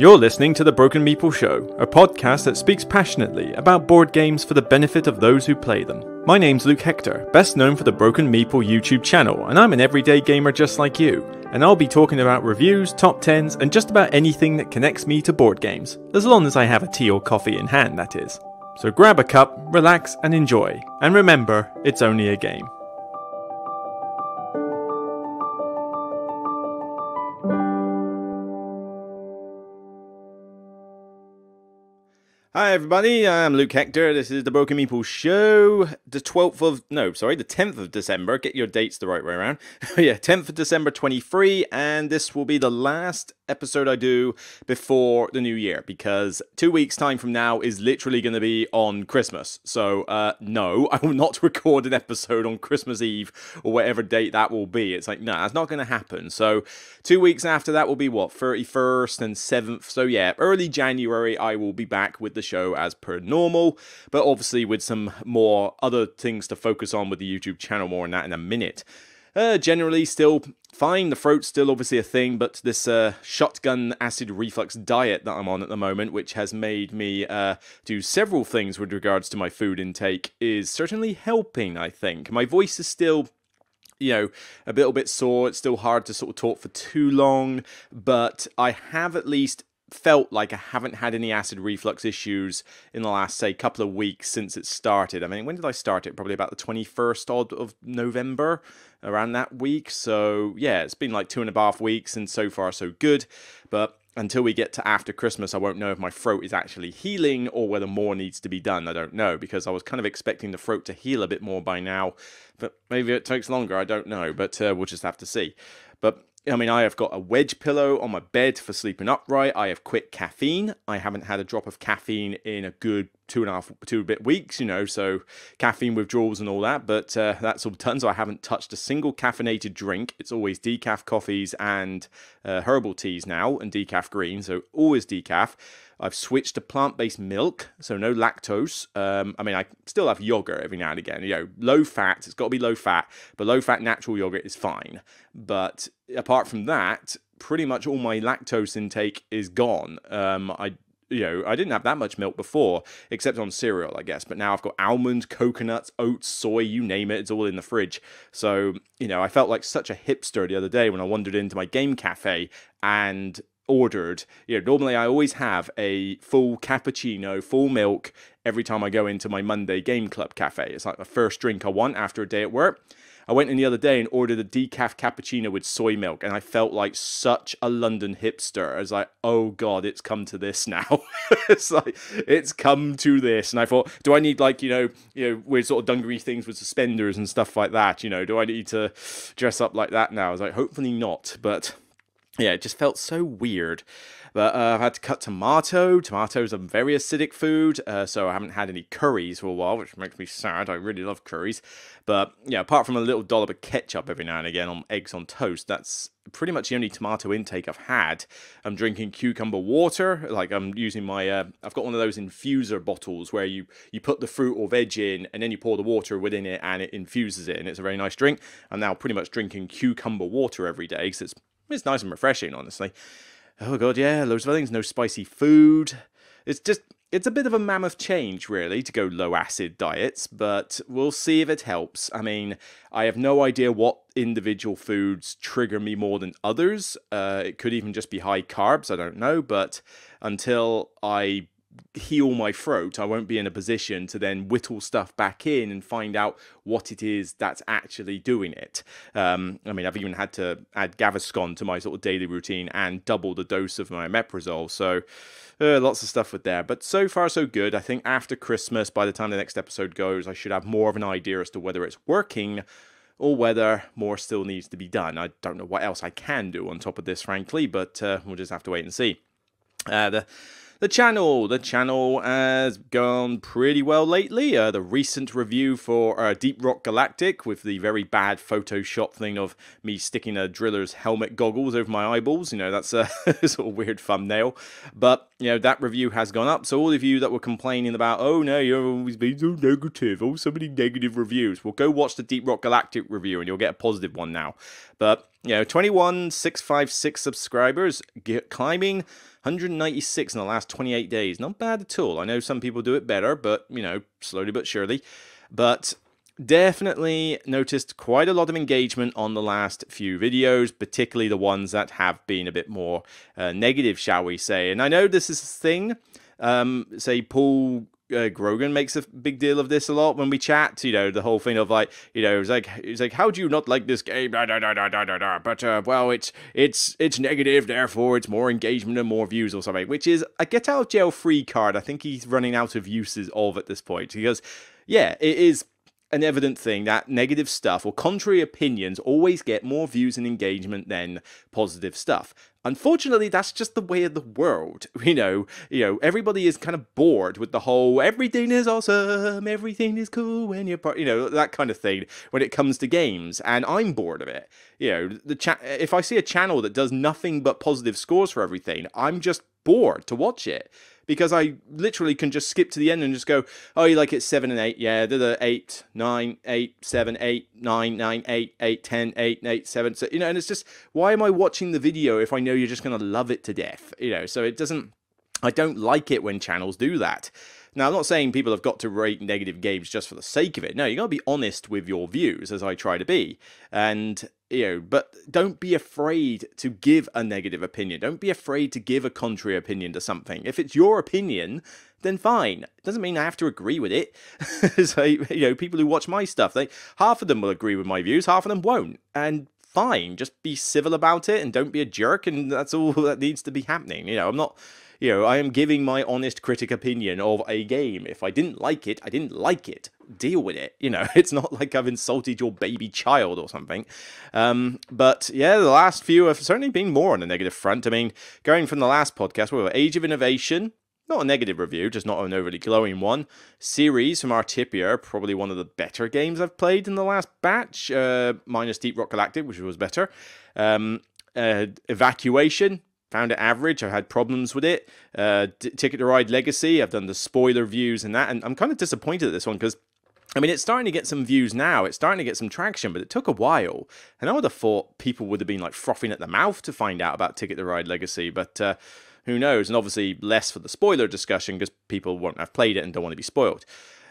You're listening to The Broken Meeple Show, a podcast that speaks passionately about board games for the benefit of those who play them. My name's Luke Hector, best known for the Broken Meeple YouTube channel, and I'm an everyday gamer just like you. And I'll be talking about reviews, top 10s, and just about anything that connects me to board games. As long as I have a tea or coffee in hand, that is. So grab a cup, relax, and enjoy. And remember, it's only a game. Hi everybody, I'm Luke Hector, this is the Broken Meeple Show, the 10th of December, get your dates the right way around, yeah, 10th of December 23, and this will be the last episode I do before the new year, because 2 weeks time from now is literally going to be on Christmas, so no, I will not record an episode on Christmas Eve, or whatever date that will be. It's like, no, that's not going to happen. So 2 weeks after that will be what, 31st and 7th, so yeah, early January I will be back with the show as per normal, but obviously with some more other things to focus on with the YouTube channel. More on that in a minute. Generally still fine, the throat's still obviously a thing, but this shotgun acid reflux diet that I'm on at the moment, which has made me do several things with regards to my food intake, is certainly helping, I think. My voice is still, you know, a little bit sore. It's still hard to sort of talk for too long, but I have at least felt like I haven't had any acid reflux issues in the last, say, couple of weeks since it started. I mean, when did I start it? Probably about the 21st odd of November, around that week. So yeah, it's been like 2.5 weeks, and so far so good. But until we get to after Christmas, I won't know if my throat is actually healing or whether more needs to be done. I don't know, because I was kind of expecting the throat to heal a bit more by now, but maybe it takes longer. I don't know, but we'll just have to see. But I mean, I have got a wedge pillow on my bed for sleeping upright. I have quit caffeine. I haven't had a drop of caffeine in a good 2 bit weeks, you know, so caffeine withdrawals and all that, but that's all done, so I haven't touched a single caffeinated drink. It's always decaf coffees and herbal teas now, and decaf green, so always decaf. I've switched to plant-based milk, so no lactose. I mean, I still have yogurt every now and again, you know, low fat, it's got to be low fat, but low fat natural yogurt is fine. But apart from that, pretty much all my lactose intake is gone. I didn't have that much milk before, except on cereal, I guess. But now I've got almond, coconuts, oats, soy, you name it, it's all in the fridge. So, you know, I felt like such a hipster the other day when I wandered into my game cafe and ordered, you know, normally I always have a full cappuccino, full milk, every time I go into my Monday game club cafe. It's like the first drink I want after a day at work. I went in the other day and ordered a decaf cappuccino with soy milk, and I felt like such a London hipster. I was like, oh god, it's come to this now. It's like, it's come to this. And I thought, do I need, like, you know, weird sort of dungaree things with suspenders and stuff like that? You know, do I need to dress up like that now? I was like, hopefully not. But yeah, it just felt so weird. But I've had to cut tomato. Tomatoes are very acidic food, so I haven't had any curries for a while, which makes me sad. I really love curries. But yeah, apart from a little dollop of ketchup every now and again on eggs on toast, that's pretty much the only tomato intake I've had. I'm drinking cucumber water. Like, I'm using my, I've got one of those infuser bottles where you put the fruit or veg in, and then you pour the water within it, and it infuses it, and it's a very nice drink. I'm now pretty much drinking cucumber water every day, because it's nice and refreshing, honestly. Oh god, yeah, loads of other things, no spicy food. It's a bit of a mammoth change, really, to go low-acid diets, but we'll see if it helps. I mean, I have no idea what individual foods trigger me more than others. It could even just be high carbs, I don't know, but until I heal my throat, I won't be in a position to then whittle stuff back in and find out what it is that's actually doing it. I mean, I've even had to add Gaviscon to my sort of daily routine and double the dose of my omeprazole, so lots of stuff with there. But so far so good. I think after Christmas, by the time the next episode goes, I should have more of an idea as to whether it's working or whether more still needs to be done. I don't know what else I can do on top of this, frankly, but we'll just have to wait and see. The channel has gone pretty well lately. The recent review for Deep Rock Galactic, with the very bad Photoshop thing of me sticking a driller's helmet goggles over my eyeballs. You know, that's a sort of weird thumbnail. But, you know, that review has gone up. So all of you that were complaining about, oh no, you're always being so negative, oh, so many negative reviews. Well, go watch the Deep Rock Galactic review and you'll get a positive one now. But 21,656 subscribers, climbing 196 in the last 28 days. Not bad at all. I know some people do it better, but, slowly but surely. But definitely noticed quite a lot of engagement on the last few videos, particularly the ones that have been a bit more negative, shall we say. And I know this is a thing. Say Paul Grogan makes a big deal of this a lot when we chat. The whole thing of like, it's like, how do you not like this game? But well, it's negative, therefore it's more engagement and more views or something. Which is a get out of jail free card. I think he's running out of uses of at this point, because yeah, it is an evident thing that negative stuff or contrary opinions always get more views and engagement than positive stuff. Unfortunately, that's just the way of the world. Everybody is kind of bored with the whole everything is awesome, everything is cool when you're part, that kind of thing when it comes to games, and I'm bored of it. If I see a channel that does nothing but positive scores for everything, I'm just bored to watch it. Because I literally can just skip to the end and just go, oh, you like it 7 and 8, yeah, they're 8, 9, 8, 7, 8, 9, 9, 8, 8, 10, 8, 8, 7, so, and it's just, why am I watching the video if I know you're just going to love it to death? So it doesn't, I don't like it when channels do that. Now, I'm not saying people have got to rate negative games just for the sake of it. No, you got to be honest with your views, as I try to be. And, but don't be afraid to give a negative opinion. Don't be afraid to give a contrary opinion to something. If it's your opinion, then fine. It doesn't mean I have to agree with it. So, people who watch my stuff, half of them will agree with my views, half of them won't. And fine, just be civil about it and don't be a jerk, and that's all that needs to be happening. I'm not... I am giving my honest critic opinion of a game. If I didn't like it, I didn't like it. Deal with it. It's not like I've insulted your baby child or something. But yeah, the last few have certainly been more on the negative front. I mean, going from the last podcast, we were Age of Innovation. Not a negative review, just not an overly glowing one. Series from Artipia, probably one of the better games I've played in the last batch. Minus Deep Rock Galactic, which was better. Evacuation. Found it average. I had problems with it. Ticket to Ride Legacy. I've done the spoiler views and that. And I'm kind of disappointed at this one because, I mean, it's starting to get some views now. It's starting to get some traction, but it took a while. And I would have thought people would have been like frothing at the mouth to find out about Ticket to Ride Legacy. But who knows? And obviously less for the spoiler discussion because people won't have played it and don't want to be spoiled.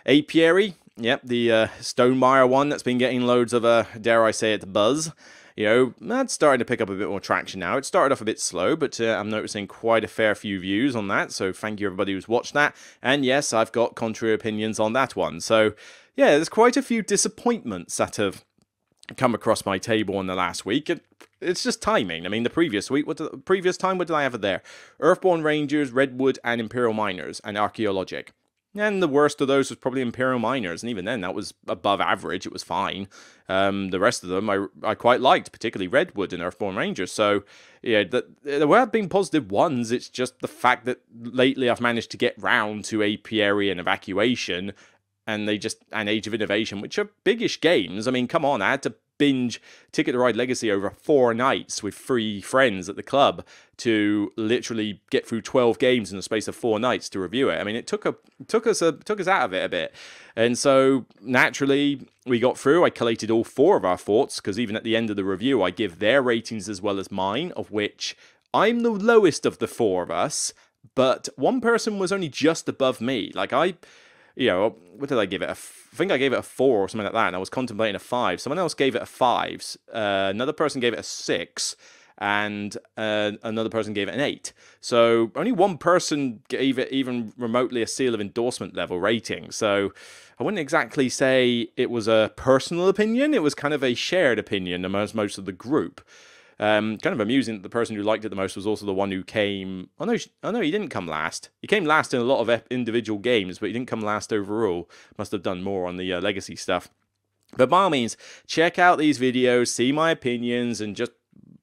Apiary. Yep, the Stonemaier one that's been getting loads of, dare I say it, buzz. That's starting to pick up a bit more traction now. It started off a bit slow, but I'm noticing quite a fair few views on that, so thank you everybody who's watched that. And yes, I've got contrary opinions on that one. So, yeah, there's quite a few disappointments that have come across my table in the last week. It's just timing. I mean, the previous time, what did I have there? Earthborn Rangers, Redwood, and Imperial Miners, and Archaeologic. And the worst of those was probably Imperial Miners, and even then, that was above average. It was fine. The rest of them I quite liked, particularly Redwood and Earthborn Rangers. So, yeah, there have been positive ones. It's just the fact that lately I've managed to get round to Apiary and Evacuation, and Age of Innovation, which are biggish games. I mean, come on, I had to binge Ticket to Ride Legacy over 4 nights with 3 friends at the club to literally get through 12 games in the space of 4 nights to review it. I mean, it took us out of it a bit, and so naturally we got through. I collated all 4 of our thoughts because even at the end of the review, I give their ratings as well as mine, of which I'm the lowest of the 4 of us, but one person was only just above me. Like what did I give it? I think I gave it a 4 or something like that, and I was contemplating a 5. Someone else gave it a 5. Another person gave it a 6, and another person gave it an 8. So only one person gave it even remotely a seal of endorsement level rating. So I wouldn't exactly say it was a personal opinion. It was kind of a shared opinion amongst most of the group. Kind of amusing that the person who liked it the most was also the one who came... Oh, no, he didn't come last. He came last in a lot of individual games, but he didn't come last overall. Must have done more on the legacy stuff. But by all means, check out these videos, see my opinions, and just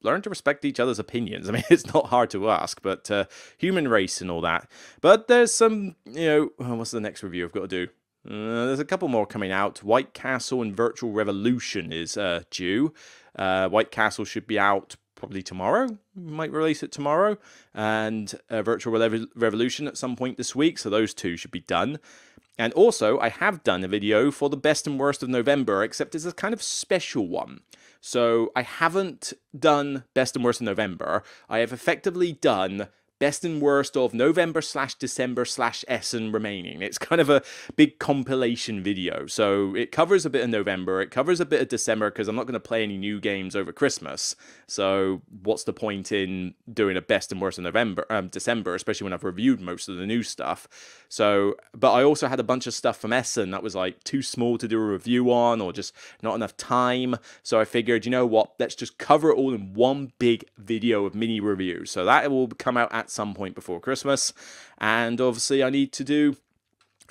learn to respect each other's opinions. I mean, it's not hard to ask, but human race and all that. But there's some, what's the next review I've got to do? There's a couple more coming out. White Castle and Virtual Revolution is due. White Castle should be out probably tomorrow. We might release it tomorrow. And Virtual Revolution at some point this week. So those 2 should be done. And also, I have done a video for the best and worst of November, except it's a kind of special one. So I haven't done best and worst of November. I have effectively done best and worst of November/December/Essen remaining. It's kind of a big compilation video. So it covers a bit of November, it covers a bit of December, because I'm not going to play any new games over Christmas. So what's the point in doing a best and worst of December, especially when I've reviewed most of the new stuff. So, but I also had a bunch of stuff from Essen that was like too small to do a review on, or just not enough time. So I figured, you know what, let's just cover it all in one big video of mini reviews. So that will come out at some point before Christmas. And obviously I need to do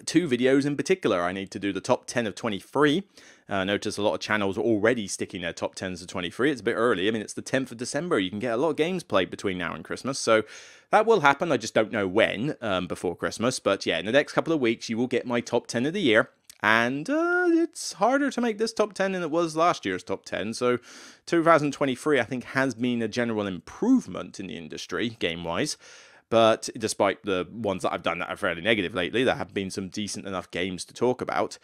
2 videos in particular. I need to do the top 10 of 23. Notice a lot of channels are already sticking their top 10s of 23. It's a bit early. I mean, it's the 10th of December. You can get a lot of games played between now and Christmas. So that will happen. I just don't know when before Christmas. But yeah, in the next couple of weeks, you will get my top 10 of the year. And it's harder to make this top 10 than it was last year's top 10. So 2023, I think, has been a general improvement in the industry, game-wise. But despite the ones that I've done that are fairly negative lately, there have been some decent enough games to talk about.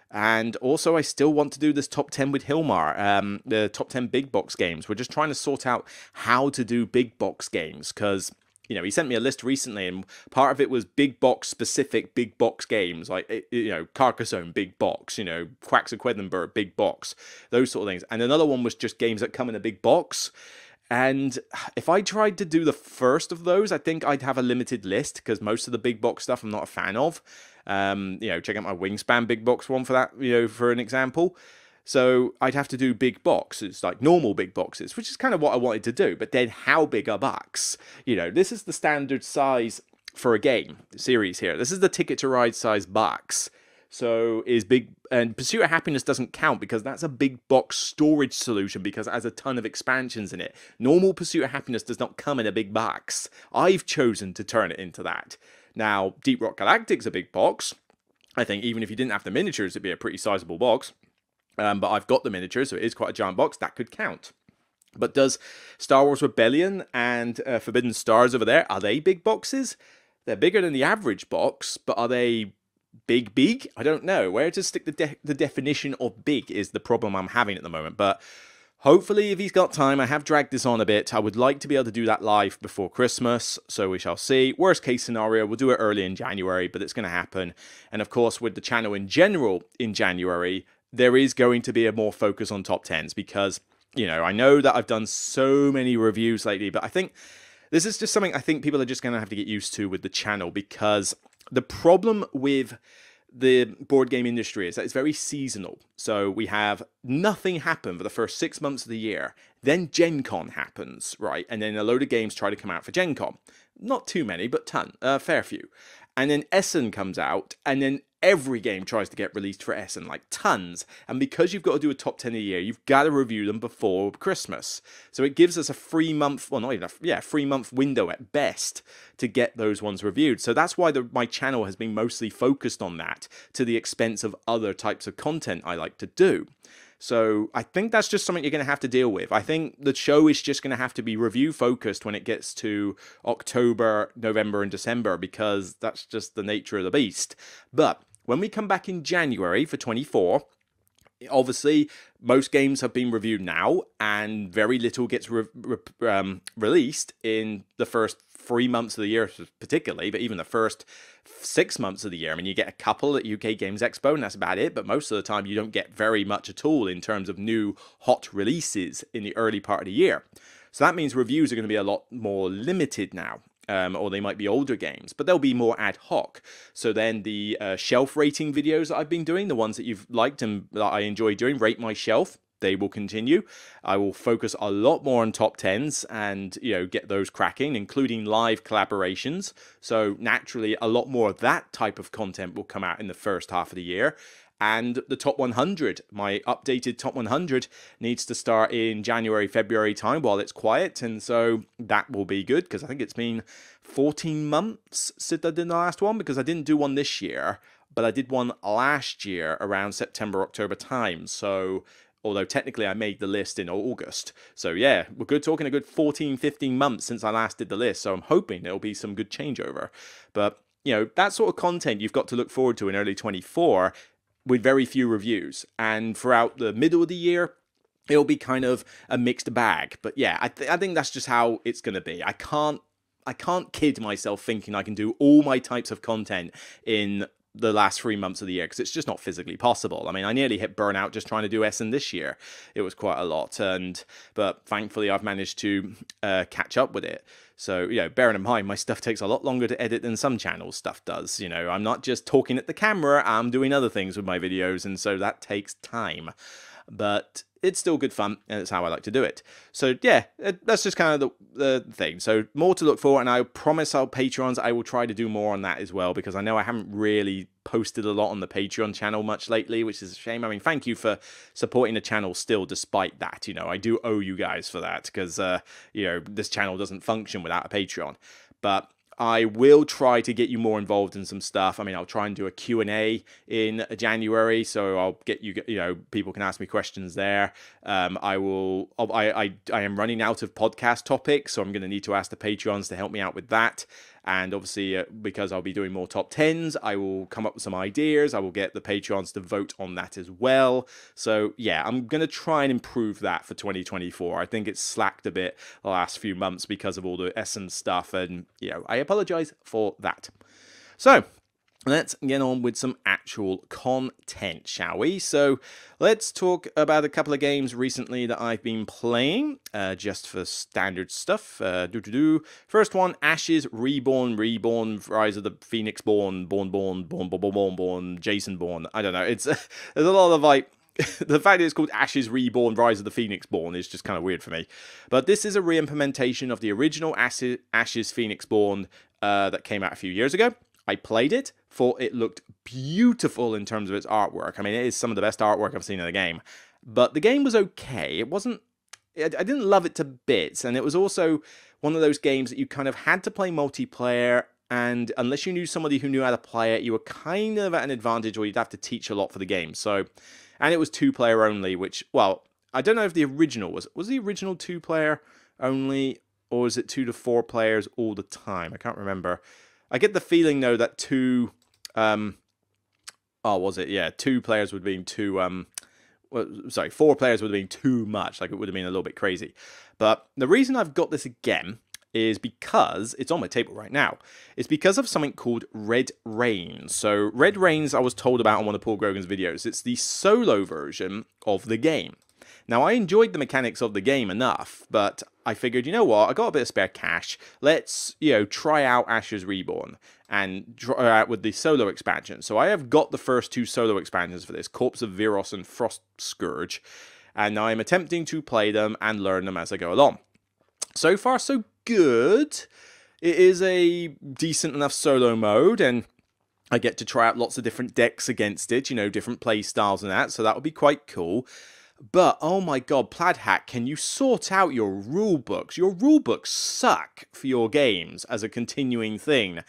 And also, I still want to do this top 10 with Hilmar, the top 10 big box games. We're just trying to sort out how to do big box games, because, you know, he sent me a list recently, and part of it was big box specific big box games, like, you know, Carcassonne big box, you know, Quacks of Quedlinburg big box, those sort of things. And another one was just games that come in a big box. And if I tried to do the first of those, I think I'd have a limited list, because most of the big box stuff I'm not a fan of. You know, check out my Wingspan big box one for that, you know, for an example. So I'd have to do big boxes, like normal big boxes, which is kind of what I wanted to do. But then how big are bucks? You know, this is the standard size for a game series here. This is the Ticket to Ride size box. So is big, and Pursuit of Happiness doesn't count because that's a big box storage solution, because it has a ton of expansions in it. Normal Pursuit of Happiness does not come in a big box. I've chosen to turn it into that. Now, Deep Rock Galactic's a big box. I think even if you didn't have the miniatures, it'd be a pretty sizable box. But I've got the miniatures, so it is quite a giant box. That could count. But does Star Wars Rebellion and Forbidden Stars over there, are they big boxes? They're bigger than the average box, but are they big? I don't know. Where to stick the definition of big is the problem I'm having at the moment. But hopefully, if he's got time, I have dragged this on a bit. I would like to be able to do that live before Christmas, so we shall see. Worst case scenario, we'll do it early in January, but it's going to happen. And of course, with the channel in general in January, there is going to be a more focus on top 10s, because, you know, I know that I've done so many reviews lately, but I think this is just something I think people are just going to have to get used to with the channel, because the problem with the board game industry is that it's very seasonal. So we have nothing happen for the first 6 months of the year. Then Gen Con happens, right? And then a load of games try to come out for Gen Con. Not too many, but fair few. And then Essen comes out, and then every game tries to get released for Essen, like tons. And because you've got to do a top 10 a year, you've got to review them before Christmas. So it gives us a 3 month, well, not even a 3 month window at best to get those ones reviewed. So that's why my channel has been mostly focused on that, to the expense of other types of content I like to do. So I think that's just something you're going to have to deal with. I think the show is just going to have to be review focused when it gets to October, November, and December, because that's just the nature of the beast. But when we come back in January for 24, obviously most games have been reviewed now, and very little gets released in the first 3 months of the year particularly, but even the first 6 months of the year. I mean, you get a couple at UK Games Expo, and that's about it, but most of the time you don't get very much at all in terms of new hot releases in the early part of the year. So that means reviews are going to be a lot more limited now. Or they might be older games, but they'll be more ad hoc. So then the shelf rating videos that I've been doing, the ones that you've liked and that I enjoy doing, Rate My Shelf, they will continue. I will focus a lot more on top 10s and, you know, get those cracking, including live collaborations. So naturally, a lot more of that type of content will come out in the first half of the year. And the top 100, my updated top 100, needs to start in January, February time while it's quiet. And so that will be good, because I think it's been 14 months since I did the last one, because I didn't do one this year, but I did one last year around September, October time. So although technically I made the list in August. So yeah, we're talking a good 14, 15 months since I last did the list. So I'm hoping there'll be some good changeover. But, you know, that sort of content you've got to look forward to in early 24, with very few reviews. And throughout the middle of the year, it'll be kind of a mixed bag. But yeah, I think that's just how it's going to be. I can't kid myself thinking I can do all my types of content in the last 3 months of the year, because it's just not physically possible. I mean, I nearly hit burnout just trying to do Essen this year. It was quite a lot, but thankfully I've managed to catch up with it. So, you know, bearing in mind, my stuff takes a lot longer to edit than some channels' stuff does. You know, I'm not just talking at the camera, I'm doing other things with my videos, and so that takes time. But it's still good fun, and it's how I like to do it. So yeah, that's just kind of the thing. So more to look for, and I promise our Patreons, I will try to do more on that as well, because I know I haven't really posted a lot on the Patreon channel much lately, which is a shame. I mean, thank you for supporting the channel still despite that. You know, I do owe you guys for that, because, you know, this channel doesn't function without a Patreon. But I will try to get you more involved in some stuff. I mean, I'll try and do a Q&A in January, so I'll get you, you know, people can ask me questions there. I am running out of podcast topics, so I'm going to need to ask the Patreons to help me out with that. And obviously, because I'll be doing more top 10s, I will come up with some ideas. I will get the Patreons to vote on that as well. So yeah, I'm going to try and improve that for 2024. I think it's slacked a bit the last few months because of all the Essence stuff, and, you know, I apologize for that. So let's get on with some actual content, shall we? So let's talk about a couple of games recently that I've been playing, just for standard stuff. First one, Ashes Reborn, Rise of the Pheonixborn, Born, Jason Born. I don't know. It's there's a lot of like. The fact that it's called Ashes Reborn, Rise of the Pheonixborn is just kind of weird for me. But this is a re-implementation of the original Ashes Phoenixborn that came out a few years ago. I played it, thought it looked beautiful in terms of its artwork. I mean, it is some of the best artwork I've seen in the game. But the game was okay. It wasn't... I didn't love it to bits, and it was also one of those games that you kind of had to play multiplayer, and unless you knew somebody who knew how to play it, you were kind of at an advantage, or you'd have to teach a lot for the game. So, and it was 2-player only, which, well, I don't know if the original was the original 2-player only, or is it 2 to 4 players all the time? I can't remember. I get the feeling, though, that 2 players would have been too, 4 players would have been too much. Like, it would have been a little bit crazy. But the reason I've got this again is because it's on my table right now. It's because of something called Red Rains. So Red Rains, I was told about on one of Paul Grogan's videos. It's the solo version of the game. Now, I enjoyed the mechanics of the game enough, but I figured, you know what, I got a bit of spare cash. Let's, you know, try out Ashes Reborn and try out with the solo expansion. So I have got the first 2 solo expansions for this, Corpse of Viros and Frost Scourge, and now I'm attempting to play them and learn them as I go along. So far, so good. It is a decent enough solo mode, and I get to try out lots of different decks against it, you know, different play styles and that, so that would be quite cool. But, oh my god, Plaidhack, can you sort out your rulebooks? Your rulebooks suck for your games as a continuing thing.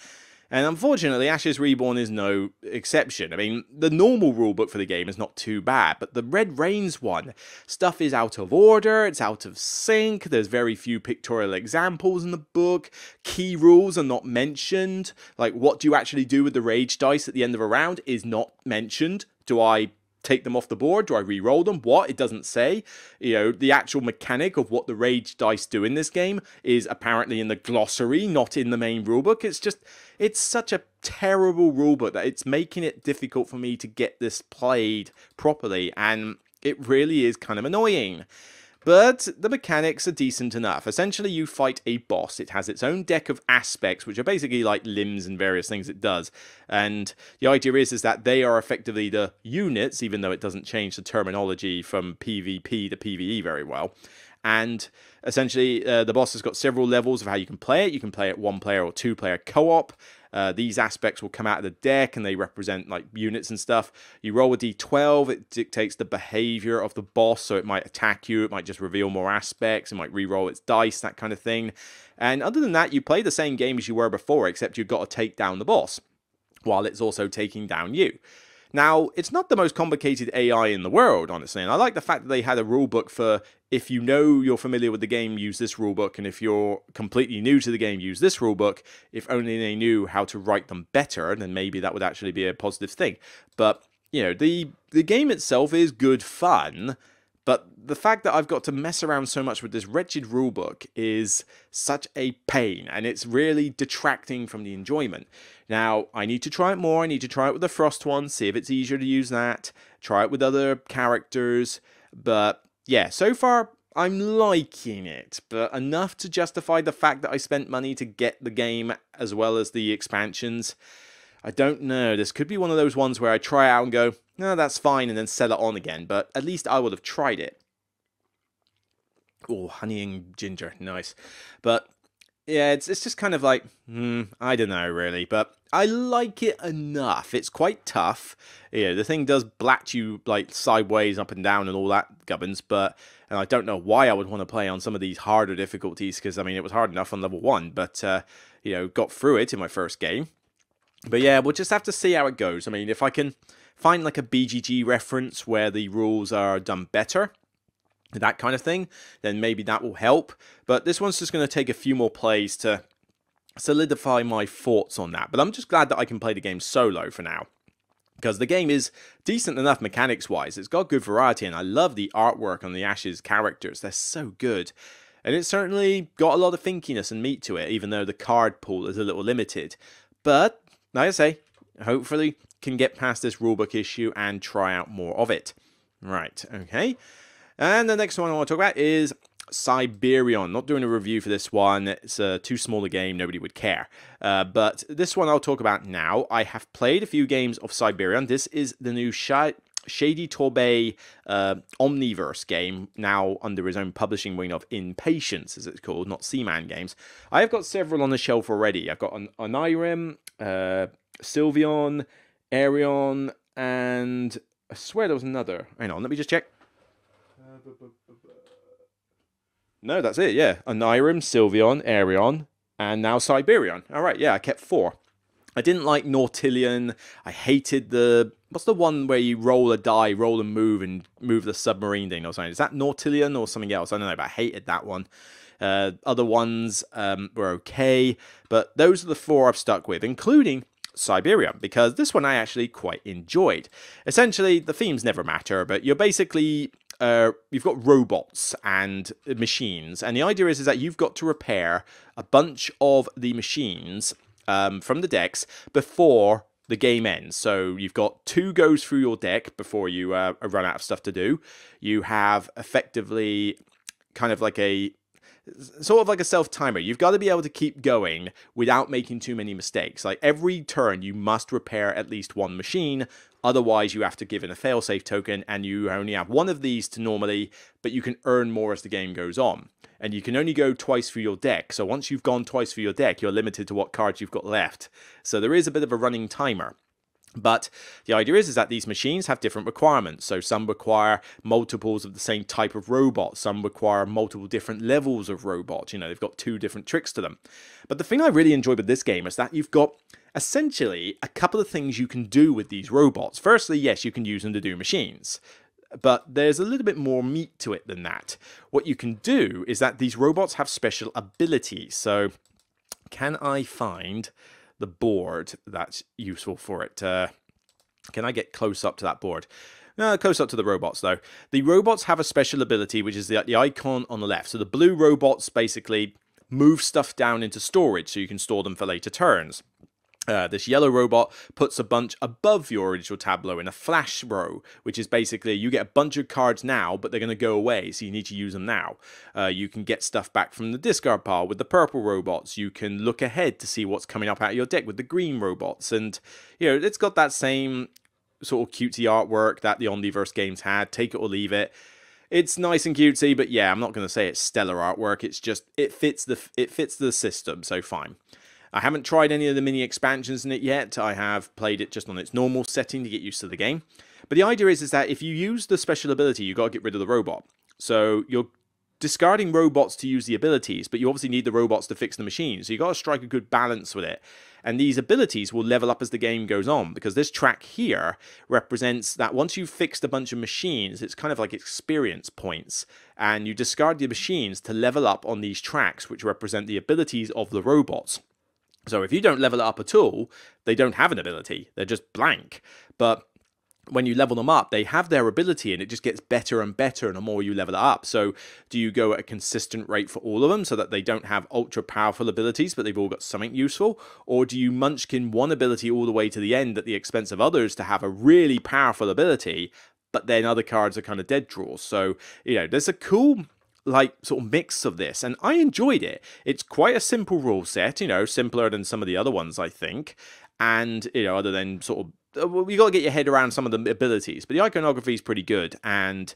And unfortunately, Ashes Reborn is no exception. I mean, the normal rulebook for the game is not too bad, but the Red Rains one, stuff is out of order, it's out of sync, there's very few pictorial examples in the book, key rules are not mentioned, like what do you actually do with the rage dice at the end of a round is not mentioned. Do I take them off the board? Do I re-roll them? What? It doesn't say. You know, the actual mechanic of what the rage dice do in this game is apparently in the glossary, not in the main rulebook. It's just, it's such a terrible rulebook that it's making it difficult for me to get this played properly, and it really is kind of annoying. But the mechanics are decent enough. Essentially, you fight a boss. It has its own deck of aspects, which are basically like limbs and various things it does. And the idea is that they are effectively the units, even though it doesn't change the terminology from PvP to PvE very well. And essentially, the boss has got several levels of how you can play it. You can play it 1-player or 2-player co-op. These aspects will come out of the deck, and they represent like units and stuff. You roll a d12, it dictates the behavior of the boss, so it might attack you, it might just reveal more aspects, it might re-roll its dice, that kind of thing. And other than that, you play the same game as you were before, except you've got to take down the boss, while it's also taking down you. Now, it's not the most complicated AI in the world, honestly, and I like the fact that they had a rulebook for if you know you're familiar with the game, use this rulebook, and if you're completely new to the game, use this rulebook. If only they knew how to write them better, then maybe that would actually be a positive thing. But, you know, the game itself is good fun, But the fact that I've got to mess around so much with this wretched rulebook is such a pain, and it's really detracting from the enjoyment. Now, I need to try it more. I need to try it with the Frost one, see if it's easier to use that, try it with other characters. But yeah, so far, I'm liking it, but enough to justify the fact that I spent money to get the game as well as the expansions. I don't know. This could be one of those ones where I try out and go, no, that's fine, and then sell it on again. But at least I would have tried it. Oh, honey and ginger. Nice. But yeah, it's just kind of like, I don't know, really. But I like it enough. It's quite tough. You know, the thing does blat you like sideways, up and down, and all that gubbins. And I don't know why I would want to play on some of these harder difficulties, because, I mean, it was hard enough on level 1. But, you know, got through it in my first game. But yeah, we'll just have to see how it goes. I mean, if I can find like a BGG reference where the rules are done better, that kind of thing, then maybe that will help. But this one's just going to take a few more plays to solidify my thoughts on that. But I'm just glad that I can play the game solo for now, because the game is decent enough mechanics-wise. It's got good variety, and I love the artwork on the Ashes characters. They're so good. And it's certainly got a lot of thinkiness and meat to it, even though the card pool is a little limited. But like I say, hopefully can get past this rulebook issue and try out more of it. Right, okay. And the next one I want to talk about is Cyberion. Not doing a review for this one. It's too small a game. Nobody would care. But this one I'll talk about now. I have played a few games of Cyberion. This is the new Shady Torbay Omniverse game, now under his own publishing wing of Impatience, as it's called, not Seaman Games. I have got several on the shelf already. I've got an Irem, Sylveon, Arion, and I swear there was another. Hang on, let me just check. No, that's it, yeah. Irem, Sylveon, Arion, and now Cyberion. All right, yeah, I kept 4. I didn't like Nautilion. I hated the... What's the one where you roll a die, roll and move the submarine thing or something? Is that Nautilion or something else? I don't know, but I hated that one. Other ones were okay, but those are the 4 I've stuck with, including Cyberion, because this one I actually quite enjoyed. Essentially, the themes never matter, but you're basically... you've got robots and machines, and the idea is that you've got to repair a bunch of the machines from the decks before the game ends. So you've got 2 goes through your deck before you run out of stuff to do. You have effectively kind of like a sort of like a self-timer. You've got to be able to keep going without making too many mistakes. Like every turn you must repair at least 1 machine, otherwise you have to give in a failsafe token, and you only have 1 of these to normally, but you can earn more as the game goes on. And you can only go twice through your deck, so once you've gone twice through your deck, you're limited to what cards you've got left. So there is a bit of a running timer. But the idea is that these machines have different requirements. So some require multiples of the same type of robot. Some require multiple different levels of robot. You know, they've got 2 different tricks to them. But the thing I really enjoy with this game is that you've got essentially a couple of things you can do with these robots. Firstly, yes, you can use them to do machines. But there's a little bit more meat to it than that. What you can do is that these robots have special abilities. So can I find the board that's useful for it? Can I get close up to that board? No, close up to the robots, though. The robots have a special ability, which is the icon on the left. So the blue robots basically move stuff down into storage, so you can store them for later turns. This yellow robot puts a bunch above your original tableau in a flash row, which is basically you get a bunch of cards now, but they're going to go away, so you need to use them now. You can get stuff back from the discard pile with the purple robots. You can look ahead to see what's coming up out of your deck with the green robots. And, you know, it's got that same sort of cutesy artwork that the Omniverse games had. Take it or leave it. It's nice and cutesy, but yeah, I'm not going to say it's stellar artwork. It's just, it fits the system, so fine. I haven't tried any of the mini expansions in it yet. I have played it just on its normal setting to get used to the game. But the idea is that if you use the special ability, you've got to get rid of the robot. So you're discarding robots to use the abilities, but you obviously need the robots to fix the machines. So you've got to strike a good balance with it. And these abilities will level up as the game goes on, because this track here represents that once you've fixed a bunch of machines, it's kind of like experience points. And you discard the machines to level up on these tracks, which represent the abilities of the robots. So if you don't level it up at all, they don't have an ability. They're just blank. But when you level them up, they have their ability and it just gets better and better the more you level it up. So do you go at a consistent rate for all of them so that they don't have ultra powerful abilities, but they've all got something useful? Or do you munchkin one ability all the way to the end at the expense of others to have a really powerful ability, but then other cards are kind of dead draws? So, there's a cool sort of mix of this, and I enjoyed it. It's quite a simple rule set, simpler than some of the other ones, I think. And, other than sort of, you got to get your head around some of the abilities, but the iconography is pretty good, and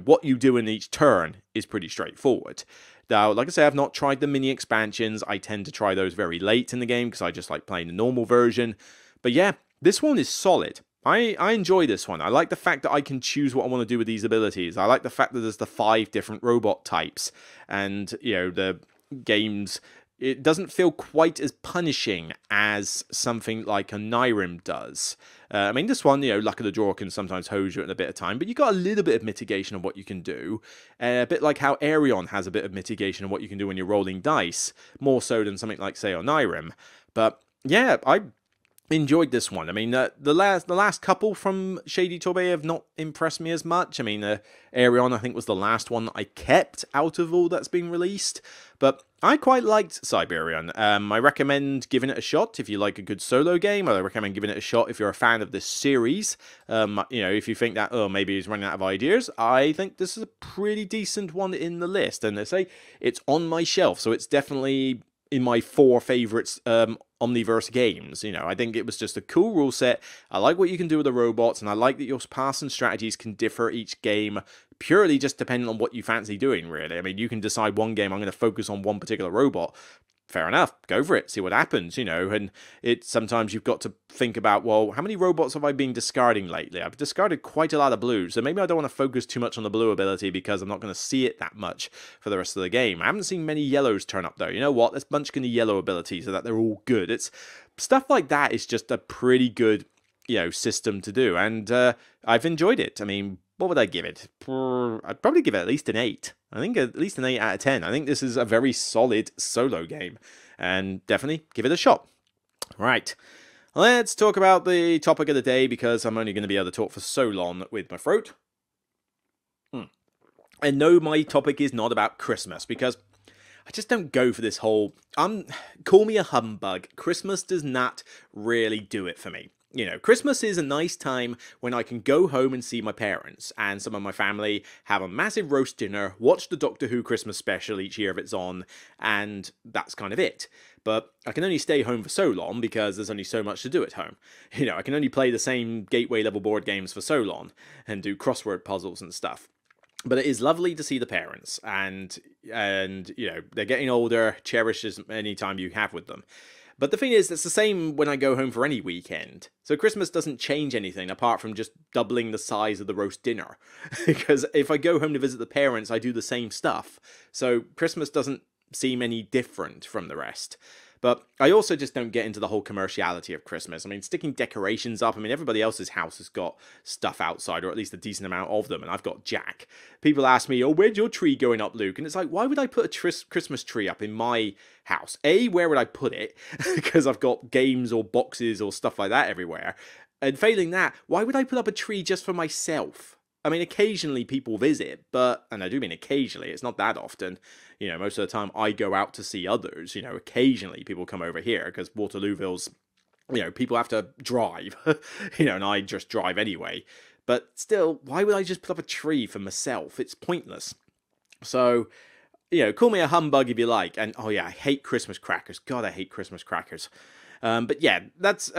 what you do in each turn is pretty straightforward. Now, like I say, I've not tried the mini expansions. I tend to try those very late in the game because I just like playing the normal version. But yeah, this one is solid. I enjoy this one. I like the fact that I can choose what I want to do with these abilities. I like the fact that there's the 5 different robot types, and the games. It doesn't feel quite as punishing as something like a Nyrim does. I mean, this one, luck of the draw can sometimes hose you in a bit of time, but you got a little bit of mitigation of what you can do. A bit like how Arion has a bit of mitigation of what you can do when you're rolling dice, more so than something like, say, Nyrim. But yeah, I enjoyed this one. I mean, the last couple from Shady Torbay have not impressed me as much. I mean, Arion, I think, was the last one that I kept out of all that's been released. But I quite liked Cyberion. I recommend giving it a shot if you like a good solo game. I recommend giving it a shot if you're a fan of this series. If you think that, maybe he's running out of ideas, I think this is a pretty decent one in the list. And they say it's on my shelf, so it's definitely in my 4 favorites Omniverse games. I think it was just a cool rule set. I like what you can do with the robots, and I like that your pass and strategies can differ each game purely just depending on what you fancy doing, really. I mean, you can decide one game, I'm going to focus on one particular robot. Fair enough, go for it, see what happens, and sometimes you've got to think about, well, how many robots have I been discarding lately? I've discarded quite a lot of blues, so maybe I don't want to focus too much on the blue ability because I'm not going to see it that much for the rest of the game. I haven't seen many yellows turn up, though. You know what? Let's munchkin the yellow ability so that they're all good. It's stuff like that is just a pretty good, system to do, and I've enjoyed it. I mean, what would I give it? I'd probably give it at least an 8. I think at least an 8 out of 10. I think this is a very solid solo game, and definitely give it a shot. Right, let's talk about the topic of the day, because I'm only going to be able to talk for so long with my throat. And no, my topic is not about Christmas, because I just don't go for this whole, call me a humbug, Christmas does not really do it for me. Christmas is a nice time when I can go home and see my parents and some of my family, have a massive roast dinner, watch the Doctor Who Christmas special each year if it's on, and that's kind of it. But I can only stay home for so long because there's only so much to do at home. I can only play the same gateway level board games for so long and do crossword puzzles and stuff. But it is lovely to see the parents, and they're getting older. Cherish as many time you have with them. But the thing is, it's the same when I go home for any weekend. So Christmas doesn't change anything apart from just doubling the size of the roast dinner. Because if I go home to visit the parents, I do the same stuff. So Christmas doesn't seem any different from the rest. But I also just don't get into the whole commerciality of Christmas. I mean, sticking decorations up. I mean, everybody else's house has got stuff outside, or at least a decent amount of them, and I've got Jack. People ask me, where's your tree going up, Luke? And it's like, why would I put a Christmas tree up in my house? A, where would I put it? Because I've got games or boxes or stuff like that everywhere. And failing that, why would I put up a tree just for myself? I mean, occasionally people visit, and I do mean occasionally, it's not that often. Most of the time I go out to see others. Occasionally people come over here because Waterlooville's, people have to drive, and I just drive anyway. But still, why would I just put up a tree for myself? It's pointless. So, call me a humbug if you like. And, oh yeah, I hate Christmas crackers. God, I hate Christmas crackers. But yeah,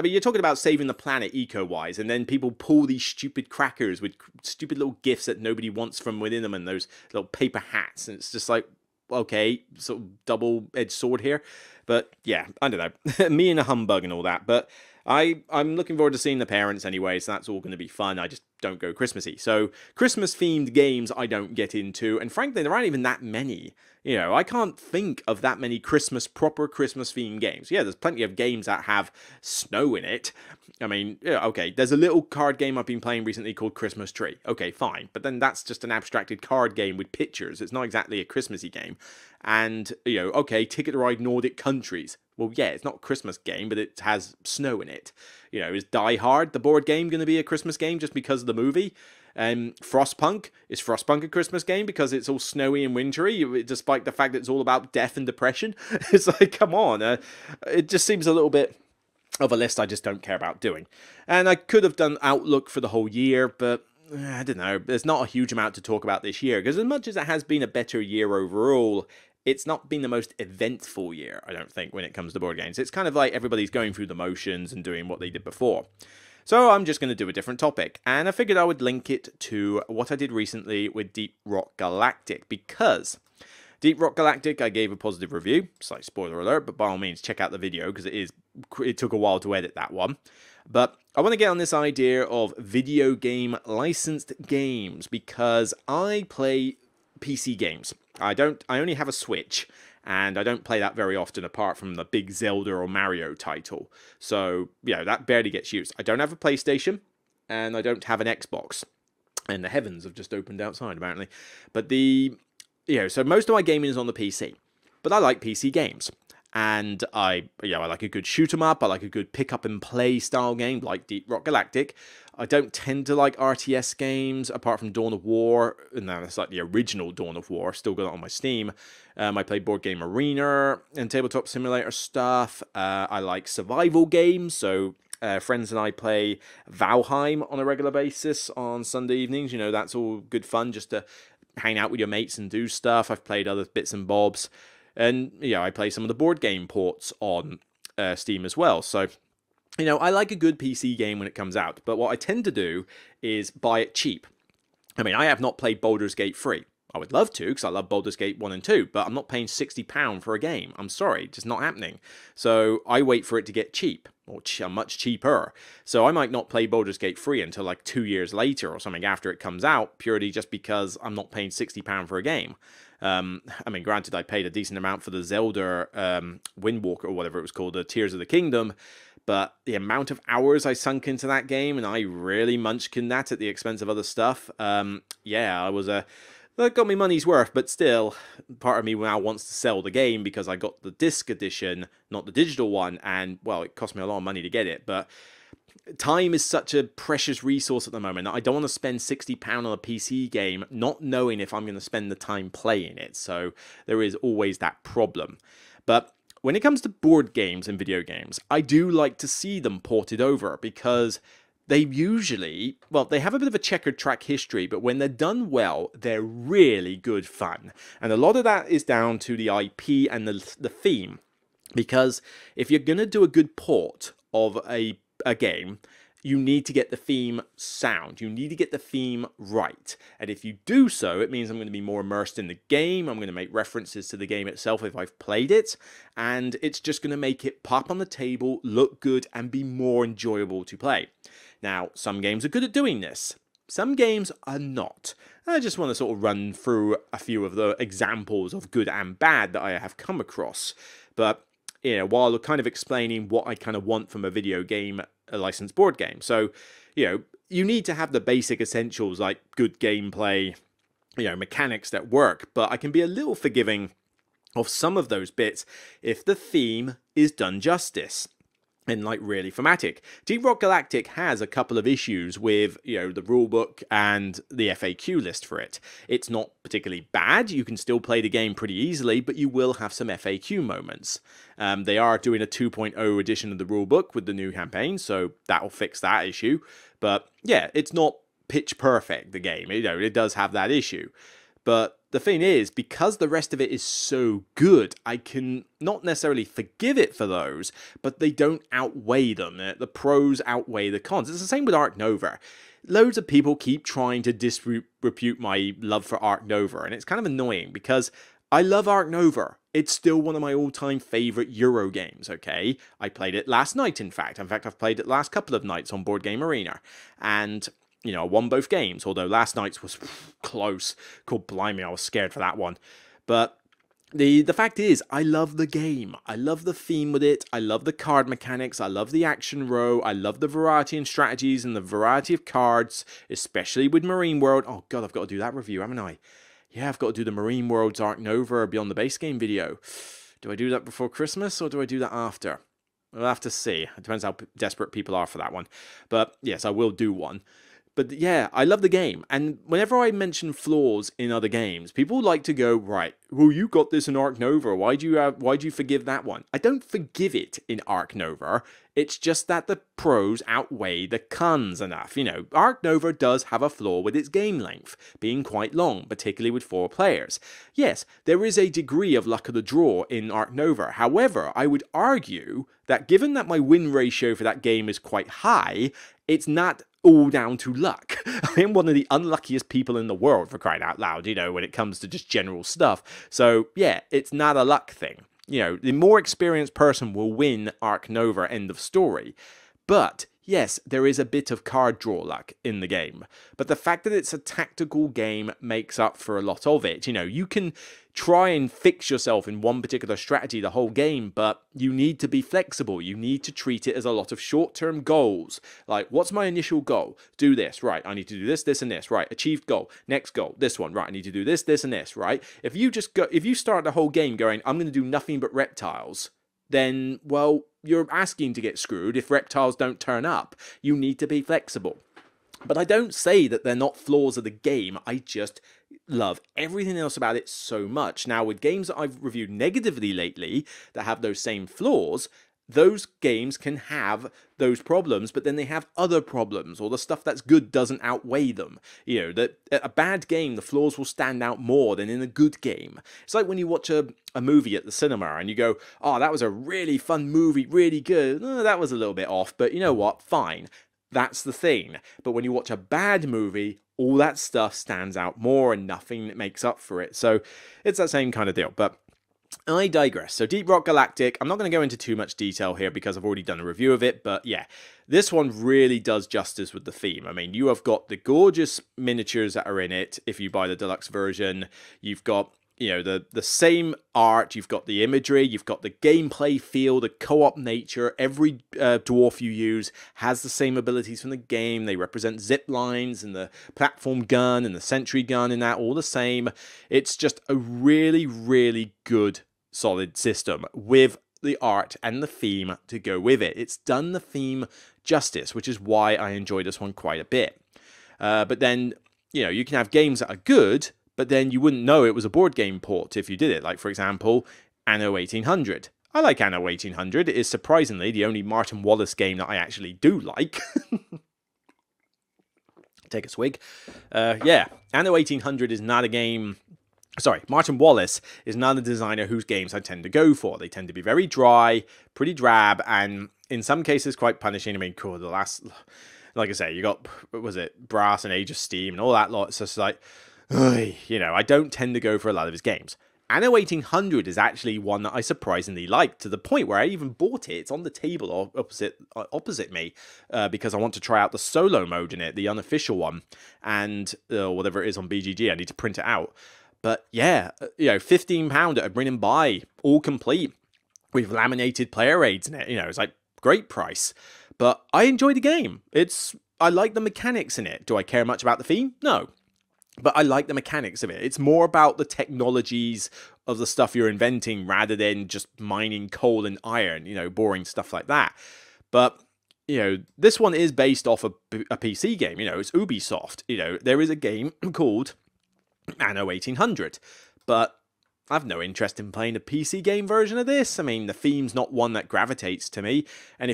you're talking about saving the planet eco-wise, and then people pull these stupid crackers with stupid little gifts that nobody wants from within them, and those little paper hats, and it's just like, okay, sort of double-edged sword here. But yeah, I don't know, me and a humbug and all that, but I'm looking forward to seeing the parents anyway, so that's all going to be fun. I just don't go Christmassy. So Christmas-themed games I don't get into, and frankly, there aren't even that many. I can't think of that many proper Christmas-themed games. Yeah, there's plenty of games that have snow in it. I mean, yeah, okay, there's a little card game I've been playing recently called Christmas Tree. Okay, fine, but then that's just an abstracted card game with pictures. It's not exactly a Christmassy game. And, okay, Ticket to Ride Nordic countries. Well, yeah, it's not a Christmas game, but it has snow in it. Is Die Hard, the board game, going to be a Christmas game just because of the movie? Frostpunk, is Frostpunk a Christmas game because it's all snowy and wintry, despite the fact that it's all about death and depression? It's like, come on. It just seems a little bit of a list I just don't care about doing. And I could have done Outlook for the whole year, but I don't know. There's not a huge amount to talk about this year, because as much as it has been a better year overall, it's not been the most eventful year, I don't think, when it comes to board games. It's kind of like everybody's going through the motions and doing what they did before. So I'm just going to do a different topic, and I figured I would link it to what I did recently with Deep Rock Galactic, because Deep Rock Galactic, I gave a positive review. Slight spoiler alert, but by all means, check out the video, because it took a while to edit that one. But I want to get on this idea of video game licensed games, because I play PC games. I only have a Switch, and I don't play that very often apart from the big Zelda or Mario title. So, that barely gets used. I don't have a PlayStation, and I don't have an Xbox. And the heavens have just opened outside, apparently. But so most of my gaming is on the PC. But I like PC games. And I like a good shoot 'em up. I like a good pick up and play style game like Deep Rock Galactic. I don't tend to like RTS games apart from Dawn of War. And that's like the original Dawn of War. Still got it on my Steam. I play Board Game Arena and tabletop simulator stuff. I like survival games. So friends and I play Valheim on a regular basis on Sunday evenings. That's all good fun just to hang out with your mates and do stuff. I've played other bits and bobs. And, I play some of the board game ports on Steam as well. So, I like a good PC game when it comes out. But what I tend to do is buy it cheap. I mean, I have not played Baldur's Gate 3. I would love to, because I love Baldur's Gate 1 and 2. But I'm not paying £60 for a game. I'm sorry, just not happening. So I wait for it to get cheap, or much cheaper. So I might not play Baldur's Gate 3 until like 2 years later or something after it comes out, purely just because I'm not paying £60 for a game. I mean, granted, I paid a decent amount for the Zelda Windwalker, or whatever it was called, the Tears of the Kingdom, but the amount of hours I sunk into that game, and I really munchkined that at the expense of other stuff, that got me money's worth. But still, part of me now wants to sell the game because I got the disc edition, not the digital one, and, well, it cost me a lot of money to get it, but time is such a precious resource at the moment. I don't want to spend £60 on a PC game not knowing if I'm going to spend the time playing it. So there is always that problem. But when it comes to board games and video games, I do like to see them ported over, because they usually, they have a bit of a checkered track history, but when they're done well, they're really good fun. And a lot of that is down to the IP and the theme. Because if you're going to do a good port of a game, you need to get the theme sound. You need to get the theme right. And if you do so, it means I'm going to be more immersed in the game. I'm going to make references to the game itself if I've played it. And it's just going to make it pop on the table, look good, and be more enjoyable to play. Now, some games are good at doing this. Some games are not. I just want to sort of run through a few of the examples of good and bad that I have come across. But while kind of explaining what I kind of want from a video game, a licensed board game. So, you need to have the basic essentials like good gameplay, mechanics that work, but I can be a little forgiving of some of those bits if the theme is done justice. And like really thematic. Deep Rock Galactic has a couple of issues with, the rulebook and the FAQ list for it. It's not particularly bad. You can still play the game pretty easily, but you will have some FAQ moments. They are doing a 2.0 edition of the rulebook with the new campaign, so that'll fix that issue. But yeah, it's not pitch perfect, the game. It does have that issue. But the thing is, because the rest of it is so good, I can not necessarily forgive it for those, but they don't outweigh them. The pros outweigh the cons. It's the same with Ark Nova. Loads of people keep trying to disrepute my love for Ark Nova, and it's kind of annoying because I love Ark Nova. It's still one of my all-time favourite Euro games, okay? I played it last night, in fact. I've played it last couple of nights on Board Game Arena, and I won both games, although last night's was close. God blimey, I was scared for that one. But the fact is, I love the game. I love the theme with it. I love the card mechanics. I love the action row. I love the variety in strategies and the variety of cards, especially with Marine World. Oh god, I've got to do that review, haven't I? yeah, I've got to do the Marine Worlds Arc Nova Beyond the Base Game video. Do I do that before Christmas or do I do that after? We'll have to see. It depends how desperate people are for that one. But yes, I will do one. But yeah, I love the game. And whenever I mention flaws in other games, people like to go, right, well, you got this in Arc Nova. Why'd you forgive that one? I don't forgive it in Arc Nova. It's just that the pros outweigh the cons enough. You know, Arc Nova does have a flaw with its game length, being quite long, particularly with 4 players. Yes, there is a degree of luck of the draw in Arc Nova. However, I would argue that given that my win ratio for that game is quite high, it's not all down to luck. I am one of the unluckiest people in the world, for crying out loud, you know, when it comes to just general stuff. So, yeah, it's not a luck thing. You know, the more experienced person will win Arc Nova, end of story. But yes, there is a bit of card draw luck in the game. But the fact that it's a tactical game makes up for a lot of it. You know, you can try and fix yourself in one particular strategy the whole game, but you need to be flexible. You need to treat it as a lot of short-term goals. Like, what's my initial goal? Do this. Right, I need to do this, this, and this. Right, achieved goal. Next goal, this one. Right, I need to do this, this, and this. Right? If you start the whole game going, I'm going to do nothing but reptiles, then, well, you're asking to get screwed if reptiles don't turn up. You need to be flexible. But I don't say that they're not flaws of the game. I just love everything else about it so much. Now, with games that I've reviewed negatively lately that have those same flaws, those games can have those problems, but then they have other problems, or the stuff that's good doesn't outweigh them. You know, that a bad game, the flaws will stand out more than in a good game. It's like when you watch a movie at the cinema and you go, oh, that was a really fun movie, really good. Oh, that was a little bit off, but you know what? Fine. That's the thing. But when you watch a bad movie, all that stuff stands out more and nothing makes up for it. So it's that same kind of deal. But I digress. So Deep Rock Galactic, I'm not going to go into too much detail here because I've already done a review of it, but yeah, this one really does justice with the theme. I mean, you have got the gorgeous miniatures that are in it if you buy the deluxe version. You've got, you know, the same art, you've got the imagery, you've got the gameplay feel, the co-op nature. Every dwarf you use has the same abilities from the game. They represent zip lines and the platform gun and the sentry gun and that, all the same. It's just a really, really good, solid system with the art and the theme to go with it. It's done the theme justice, which is why I enjoy this one quite a bit. But then, you know, you can have games that are good, but then you wouldn't know it was a board game port if you did it. Like, for example, Anno 1800. I like Anno 1800. It is surprisingly the only Martin Wallace game that I actually do like. Take a swig. Yeah, Anno 1800 is not a game... Sorry, Martin Wallace is not a designer whose games I tend to go for. They tend to be very dry, pretty drab, and in some cases quite punishing. I mean, cool, the last... Like I say, you got, what was it, Brass and Age of Steam and all that lot. It's just like... You know, I don't tend to go for a lot of his games. Anno 1800 is actually one that I surprisingly like, to the point where I even bought it. It's on the table opposite me because I want to try out the solo mode in it, the unofficial one, and whatever it is on BGG. I need to print it out. But yeah, you know, £15 at a bring and buy, all complete, with laminated player aids in it. You know, it's like great price. But I enjoy the game. I like the mechanics in it. Do I care much about the theme? No. But I like the mechanics of it. It's more about the technologies of the stuff you're inventing rather than just mining coal and iron, you know, boring stuff like that. But, you know, this one is based off a PC game. You know, it's Ubisoft. You know, there is a game called Anno 1800. But I've no interest in playing a PC game version of this. I mean, the theme's not one that gravitates to me. And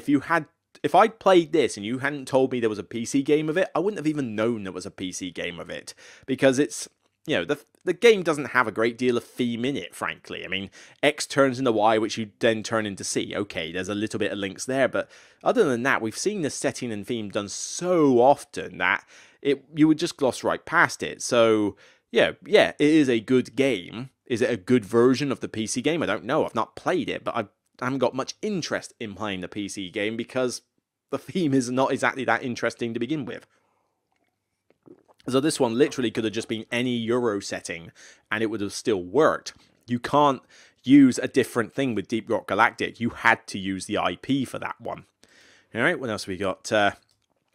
if I'd played this and you hadn't told me there was a PC game of it, I wouldn't have even known there was a PC game of it. Because it's, you know, the game doesn't have a great deal of theme in it, frankly. I mean, X turns into Y, which you then turn into C. Okay, there's a little bit of links there, but other than that, we've seen the setting and theme done so often that you would just gloss right past it. So, yeah, it is a good game. Is it a good version of the PC game? I don't know. I've not played it, but I haven't got much interest in playing the PC game because the theme is not exactly that interesting to begin with. So this one literally could have just been any Euro setting and it would have still worked. You can't use a different thing with Deep Rock Galactic. You had to use the IP for that one. All right, what else we got?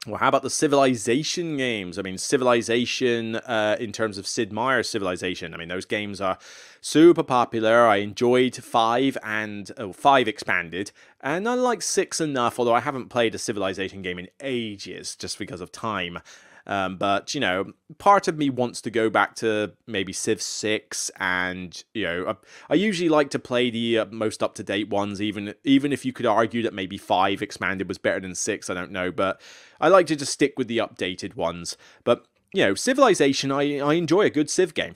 Well, how about the Civilization games? I mean, Civilization, in terms of Sid Meier's Civilization, I mean, those games are super popular. I enjoyed 5 and 5 expanded, and I like 6 enough, although I haven't played a Civilization game in ages just because of time. But, you know, part of me wants to go back to maybe Civ 6, and, you know, I usually like to play the most up-to-date ones, even if you could argue that maybe 5 expanded was better than 6, I don't know, but I like to just stick with the updated ones. But, you know, Civilization, I enjoy a good Civ game.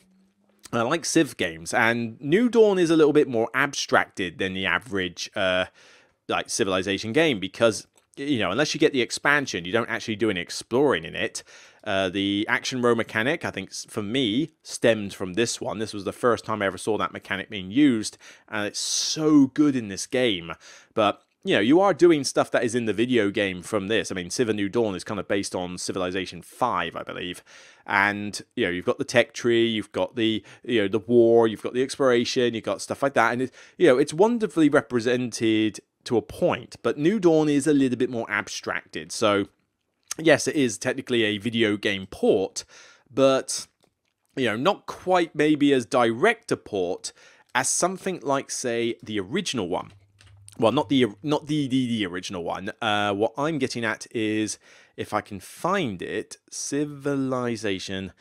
I like Civ games, and New Dawn is a little bit more abstracted than the average, like, Civilization game, because, you know, unless you get the expansion, you don't actually do any exploring in it. The action row mechanic, I think, for me, stemmed from this one. This was the first time I ever saw that mechanic being used, and it's so good in this game. But, you know, you are doing stuff that is in the video game from this. I mean, Civ: A New Dawn is kind of based on Civilization 5, I believe. And, you know, you've got the tech tree, you've got the, you know, the war, you've got the exploration, you've got stuff like that. And, you know, it's wonderfully represented to a point, but New Dawn is a little bit more abstracted. So, yes, it is technically a video game port, but, you know, not quite maybe as direct a port as something like, say, the original one. Well, not the original one. What I'm getting at is, if I can find it, Civilization.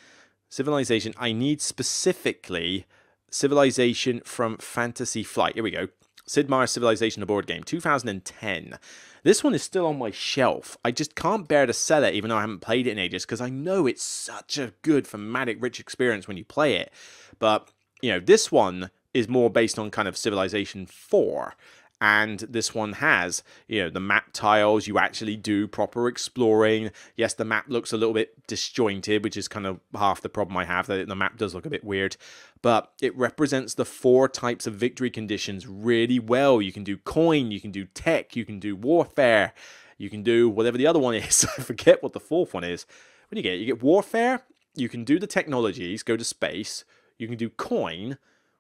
I need specifically Civilization from Fantasy Flight. Here we go. Sid Meier's Civilization, a board game, 2010. This one is still on my shelf. I just can't bear to sell it, even though I haven't played it in ages, because I know it's such a good, thematic, rich experience when you play it. But, you know, this one is more based on kind of Civilization 4. And this one has, you know, the map tiles, you actually do proper exploring. Yes, the map looks a little bit disjointed, which is kind of half the problem I have, that the map does look a bit weird. But it represents the 4 types of victory conditions really well. You can do coin, you can do tech, you can do warfare, you can do whatever the other one is. I forget what the 4th one is. What do you get? You get warfare, you can do the technologies, go to space, you can do coin.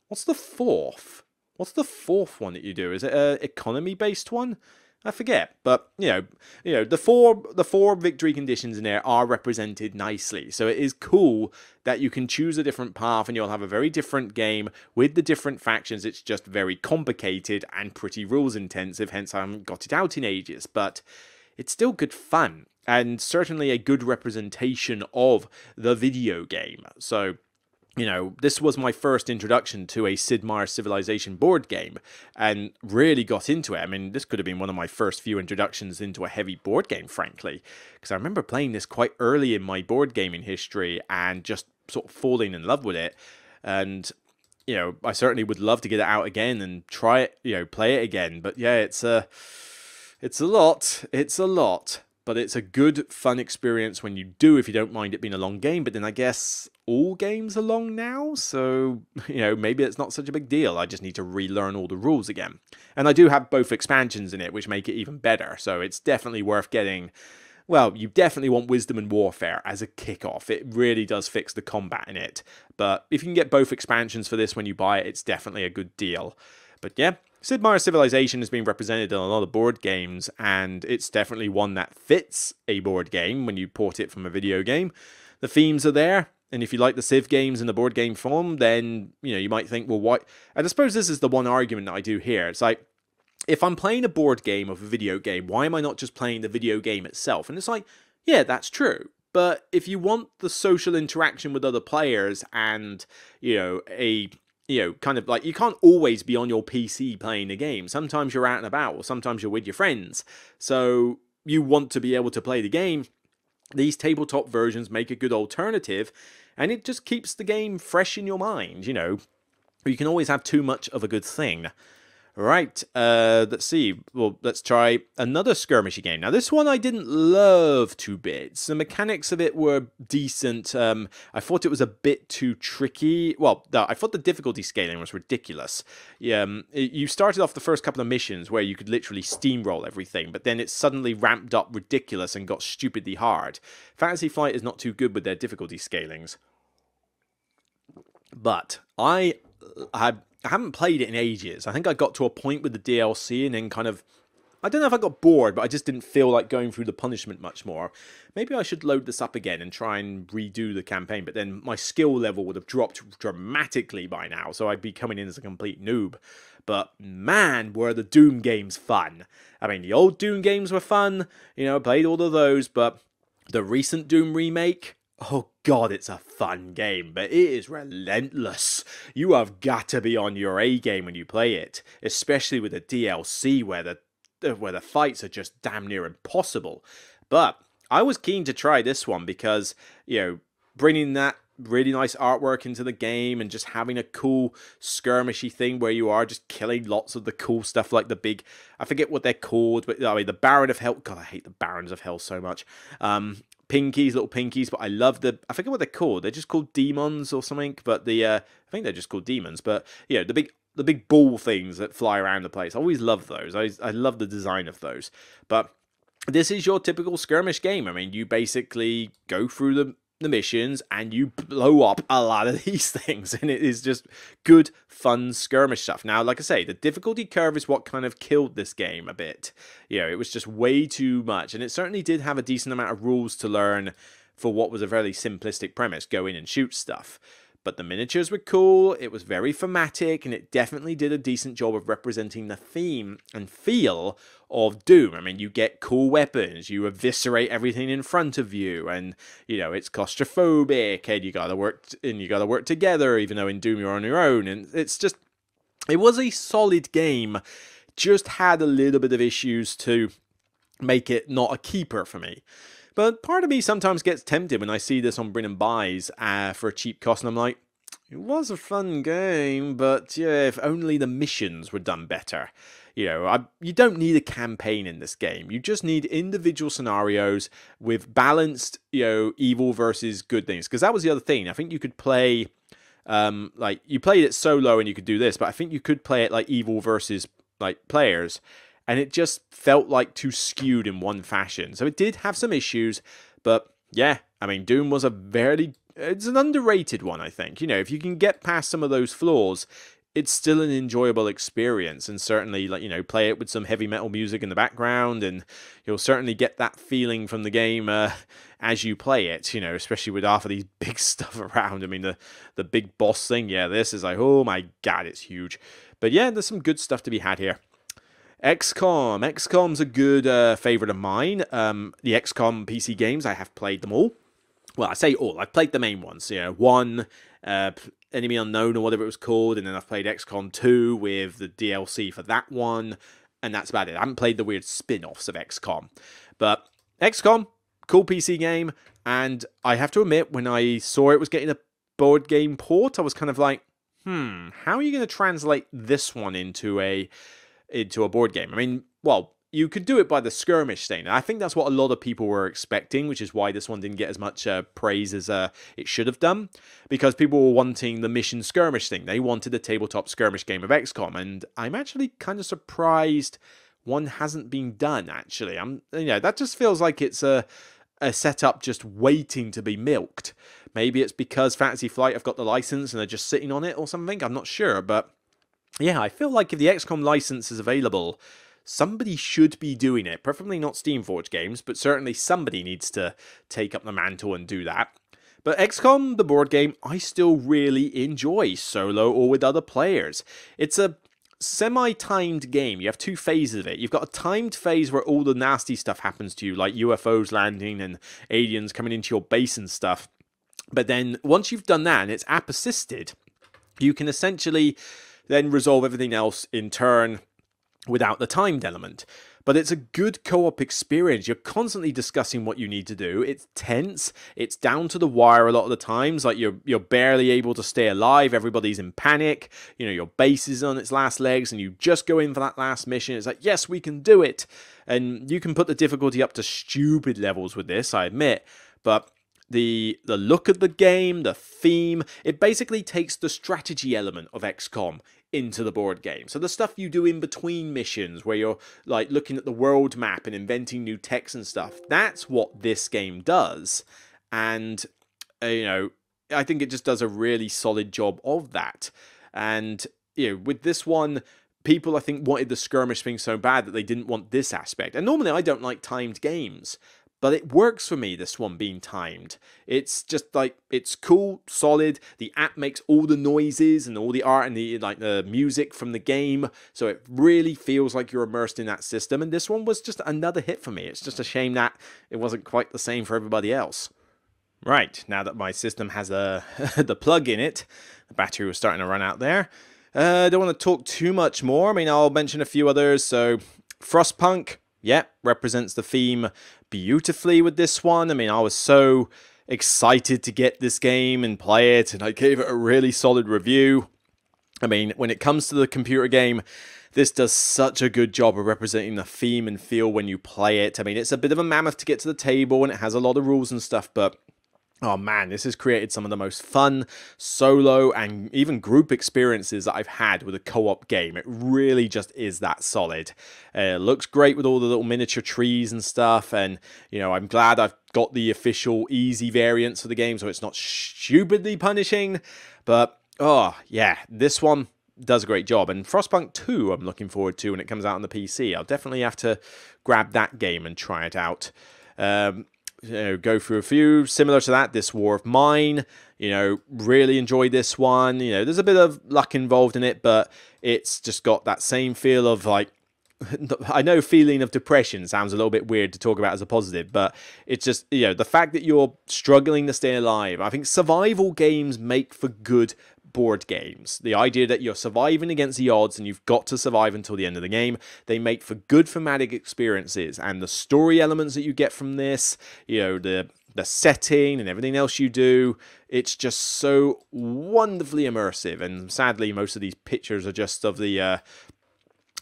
What's the 4th? What's the 4th one that you do? Is it a economy-based one? I forget. But you know, the four victory conditions in there are represented nicely. So it is cool that you can choose a different path and you'll have a very different game with the different factions. It's just very complicated and pretty rules intensive. Hence, I haven't got it out in ages. But it's still good fun and certainly a good representation of the video game. So, you know, this was my first introduction to a Sid Meier's Civilization board game and really got into it. I mean, this could have been one of my first few introductions into a heavy board game, frankly, because I remember playing this quite early in my board gaming history and just sort of falling in love with it. And, you know, I certainly would love to get it out again and try it, you know, play it again. But yeah, it's a lot. It's a lot. But it's a good, fun experience when you do, if you don't mind it being a long game. But then I guess all games are long now, so, you know, maybe it's not such a big deal. I just need to relearn all the rules again. And I do have both expansions in it, which make it even better. So it's definitely worth getting. Well, you definitely want Wisdom and Warfare as a kickoff. It really does fix the combat in it. But if you can get both expansions for this when you buy it, it's definitely a good deal. But yeah, Sid Meier's Civilization has been represented in a lot of board games, and it's definitely one that fits a board game when you port it from a video game. The themes are there, and if you like the Civ games in the board game form, then, you know, you might think, well, why? And I suppose this is the one argument that I do here. It's like, if I'm playing a board game of a video game, why am I not just playing the video game itself? And it's like, yeah, that's true. But if you want the social interaction with other players and, you know, kind of like, you can't always be on your PC playing a game. Sometimes you're out and about, or sometimes you're with your friends. So you want to be able to play the game. These tabletop versions make a good alternative, and it just keeps the game fresh in your mind, you know. You can always have too much of a good thing. Right, let's see. Well, let's try another skirmishy game. Now, this one I didn't love 2 bits. The mechanics of it were decent. I thought it was a bit too tricky. Well, I thought the difficulty scaling was ridiculous. You started off the first couple of missions where you could literally steamroll everything, but then it suddenly ramped up ridiculous and got stupidly hard. Fantasy Flight is not too good with their difficulty scalings. But I haven't played it in ages. I think I got to a point with the DLC and then kind of, I don't know if I got bored, but I just didn't feel like going through the punishment much more. Maybe I should load this up again and try and redo the campaign, but then my skill level would have dropped dramatically by now, so I'd be coming in as a complete noob. But man, were the Doom games fun. I mean, the old Doom games were fun, you know, I played all of those, but the recent Doom remake, oh god, it's a fun game, but it is relentless. You have got to be on your A game when you play it, especially with the DLC where the fights are just damn near impossible. But I was keen to try this one because, you know, bringing that really nice artwork into the game and just having a cool skirmishy thing where you are just killing lots of the cool stuff like the big, I forget what they're called, but I mean, the Baron of Hell. God, I hate the Barons of Hell so much. Pinkies, little pinkies, but I love I forget what they're called. They're just called demons or something, but I think they're just called demons. But you know, the big ball things that fly around the place. I always love those. I love the design of those. But this is your typical skirmish game. I mean, you basically go through the missions and you blow up a lot of these things, and it is just good fun skirmish stuff. Now, like I say, the difficulty curve is what kind of killed this game a bit. You know, it was just way too much, and it certainly did have a decent amount of rules to learn for what was a fairly simplistic premise: go in and shoot stuff. But the miniatures were cool, it was very thematic, and it definitely did a decent job of representing the theme and feel of Doom. I mean, you get cool weapons, you eviscerate everything in front of you, and, you know, it's claustrophobic, and you gotta work together, even though in Doom you're on your own, and it's just, it was a solid game, just had a little bit of issues to make it not a keeper for me. But part of me sometimes gets tempted when I see this on Brin and Buys for a cheap cost, and I'm like, it was a fun game, but yeah, if only the missions were done better. You know, you don't need a campaign in this game. You just need individual scenarios with balanced, you know, evil versus good things. Because that was the other thing. I think you could play, like, you played it solo and you could do this, but I think you could play it like evil versus, like, players. And it just felt like too skewed in one fashion. So it did have some issues, but yeah, I mean, Doom was it's an underrated one, I think. You know, if you can get past some of those flaws, it's still an enjoyable experience, and certainly, like, you know, play it with some heavy metal music in the background, and you'll certainly get that feeling from the game as you play it, you know, especially with half of these big stuff around. I mean, the big boss thing, yeah, this is like, oh my god, it's huge. But yeah, there's some good stuff to be had here. XCOM's a good favourite of mine. The XCOM PC games, I have played them all. Well, I say all. I've played the main ones. You know, 1, Enemy Unknown or whatever it was called, and then I've played XCOM 2 with the DLC for that one, and that's about it. I haven't played the weird spin-offs of XCOM. But XCOM, cool PC game, and I have to admit, when I saw it was getting a board game port, I was kind of like, how are you going to translate this one into a board game? I mean, well, you could do it by the skirmish thing, and I think that's what a lot of people were expecting, which is why this one didn't get as much praise as it should have done, because people were wanting the mission skirmish thing. They wanted a tabletop skirmish game of XCOM, and I'm actually kind of surprised one hasn't been done, actually. You know, that just feels like it's a setup just waiting to be milked. Maybe it's because Fantasy Flight have got the license and they're just sitting on it or something, I'm not sure, but yeah, I feel like if the XCOM license is available, somebody should be doing it. Preferably not Steamforged Games, but certainly somebody needs to take up the mantle and do that. But XCOM, the board game, I still really enjoy, solo or with other players. It's a semi-timed game. You have two phases of it. You've got a timed phase where all the nasty stuff happens to you, like UFOs landing and aliens coming into your base and stuff. But then once you've done that and it's app-assisted, you can essentially then resolve everything else in turn without the timed element. But it's a good co-op experience. You're constantly discussing what you need to do. It's tense. It's down to the wire a lot of the times. Like you're barely able to stay alive. Everybody's in panic. You know, your base is on its last legs and you just go in for that last mission. It's like, yes, we can do it. And you can put the difficulty up to stupid levels with this, I admit. But the look of the game, the theme, it basically takes the strategy element of XCOM into the board game. So the stuff you do in between missions where you're like looking at the world map and inventing new techs and stuff, that's what this game does. And you know, I think it just does a really solid job of that. And you know, with this one, people, I think, wanted the skirmish thing so bad that they didn't want this aspect. And normally I don't like timed games, but it works for me, this one being timed. It's just like, it's cool, solid. The app makes all the noises and all the art and the music from the game. So it really feels like you're immersed in that system. And this one was just another hit for me. It's just a shame that it wasn't quite the same for everybody else. Right, now that my system has the plug in it, the battery was starting to run out there. I don't want to talk too much more. I mean, I'll mention a few others. So Frostpunk, yeah, represents the theme beautifully with this one. I mean, I was so excited to get this game and play it, and I gave it a really solid review. I mean, when it comes to the computer game, this does such a good job of representing the theme and feel when you play it. I mean, it's a bit of a mammoth to get to the table, and it has a lot of rules and stuff, but oh man, this has created some of the most fun solo and even group experiences that I've had with a co-op game. It really just is that solid. It looks great with all the little miniature trees and stuff, and you know, I'm glad I've got the official easy variants of the game so it's not stupidly punishing. But oh yeah, this one does a great job. And Frostpunk 2 I'm looking forward to when it comes out on the PC. I'll definitely have to grab that game and try it out. You know, go through a few similar to that. This War of Mine, you know, really enjoyed this one. You know, there's a bit of luck involved in it, but it's just got that same feel of like, I know feeling of depression sounds a little bit weird to talk about as a positive, but it's just, you know, the fact that you're struggling to stay alive. I think survival games make for good board games. The idea that you're surviving against the odds and you've got to survive until the end of the game, they make for good thematic experiences. And the story elements that you get from this, you know, the setting and everything else you do, it's just so wonderfully immersive. And sadly, most of these pictures are just of the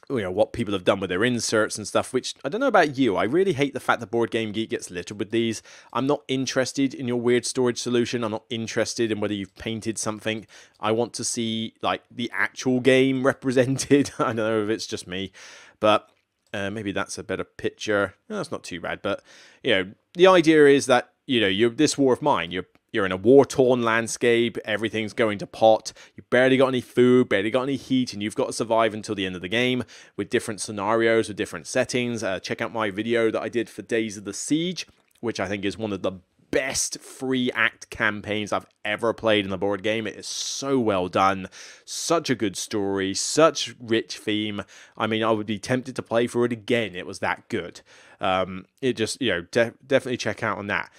you know, what people have done with their inserts and stuff, which I don't know about you. I really hate the fact that Board Game Geek gets littered with these. I'm not interested in your weird storage solution. I'm not interested in whether you've painted something. I want to see like the actual game represented. I don't know if it's just me, but maybe that's a better picture. No, that's not too bad. But you know, the idea is that, you know, you're this War of Mine. You're in a war-torn landscape, everything's going to pot, you barely got any food, barely got any heat, and you've got to survive until the end of the game with different scenarios, with different settings. Check out my video that I did for Days of the Siege, which I think is one of the best 3-act campaigns I've ever played in a board game. It is so well done, such a good story, such rich theme. I mean, I would be tempted to play through it again. It was that good. It just, you know, definitely check out on that.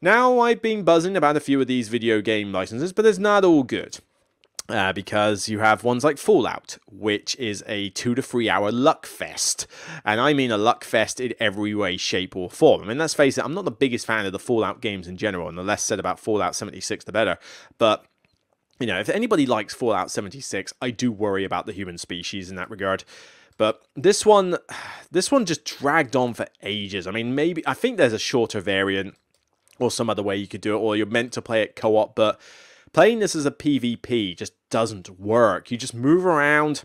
Now, I've been buzzing about a few of these video game licenses, but it's not all good. Because you have ones like Fallout, which is a 2 to 3 hour luck fest. And I mean a luck fest in every way, shape, or form. I mean, let's face it, I'm not the biggest fan of the Fallout games in general, and the less said about Fallout 76, the better. But, you know, if anybody likes Fallout 76, I do worry about the human species in that regard. But this one just dragged on for ages. I mean, maybe, I think there's a shorter variant, or some other way you could do it, or you're meant to play it co-op, but playing this as a PvP just doesn't work. You just move around,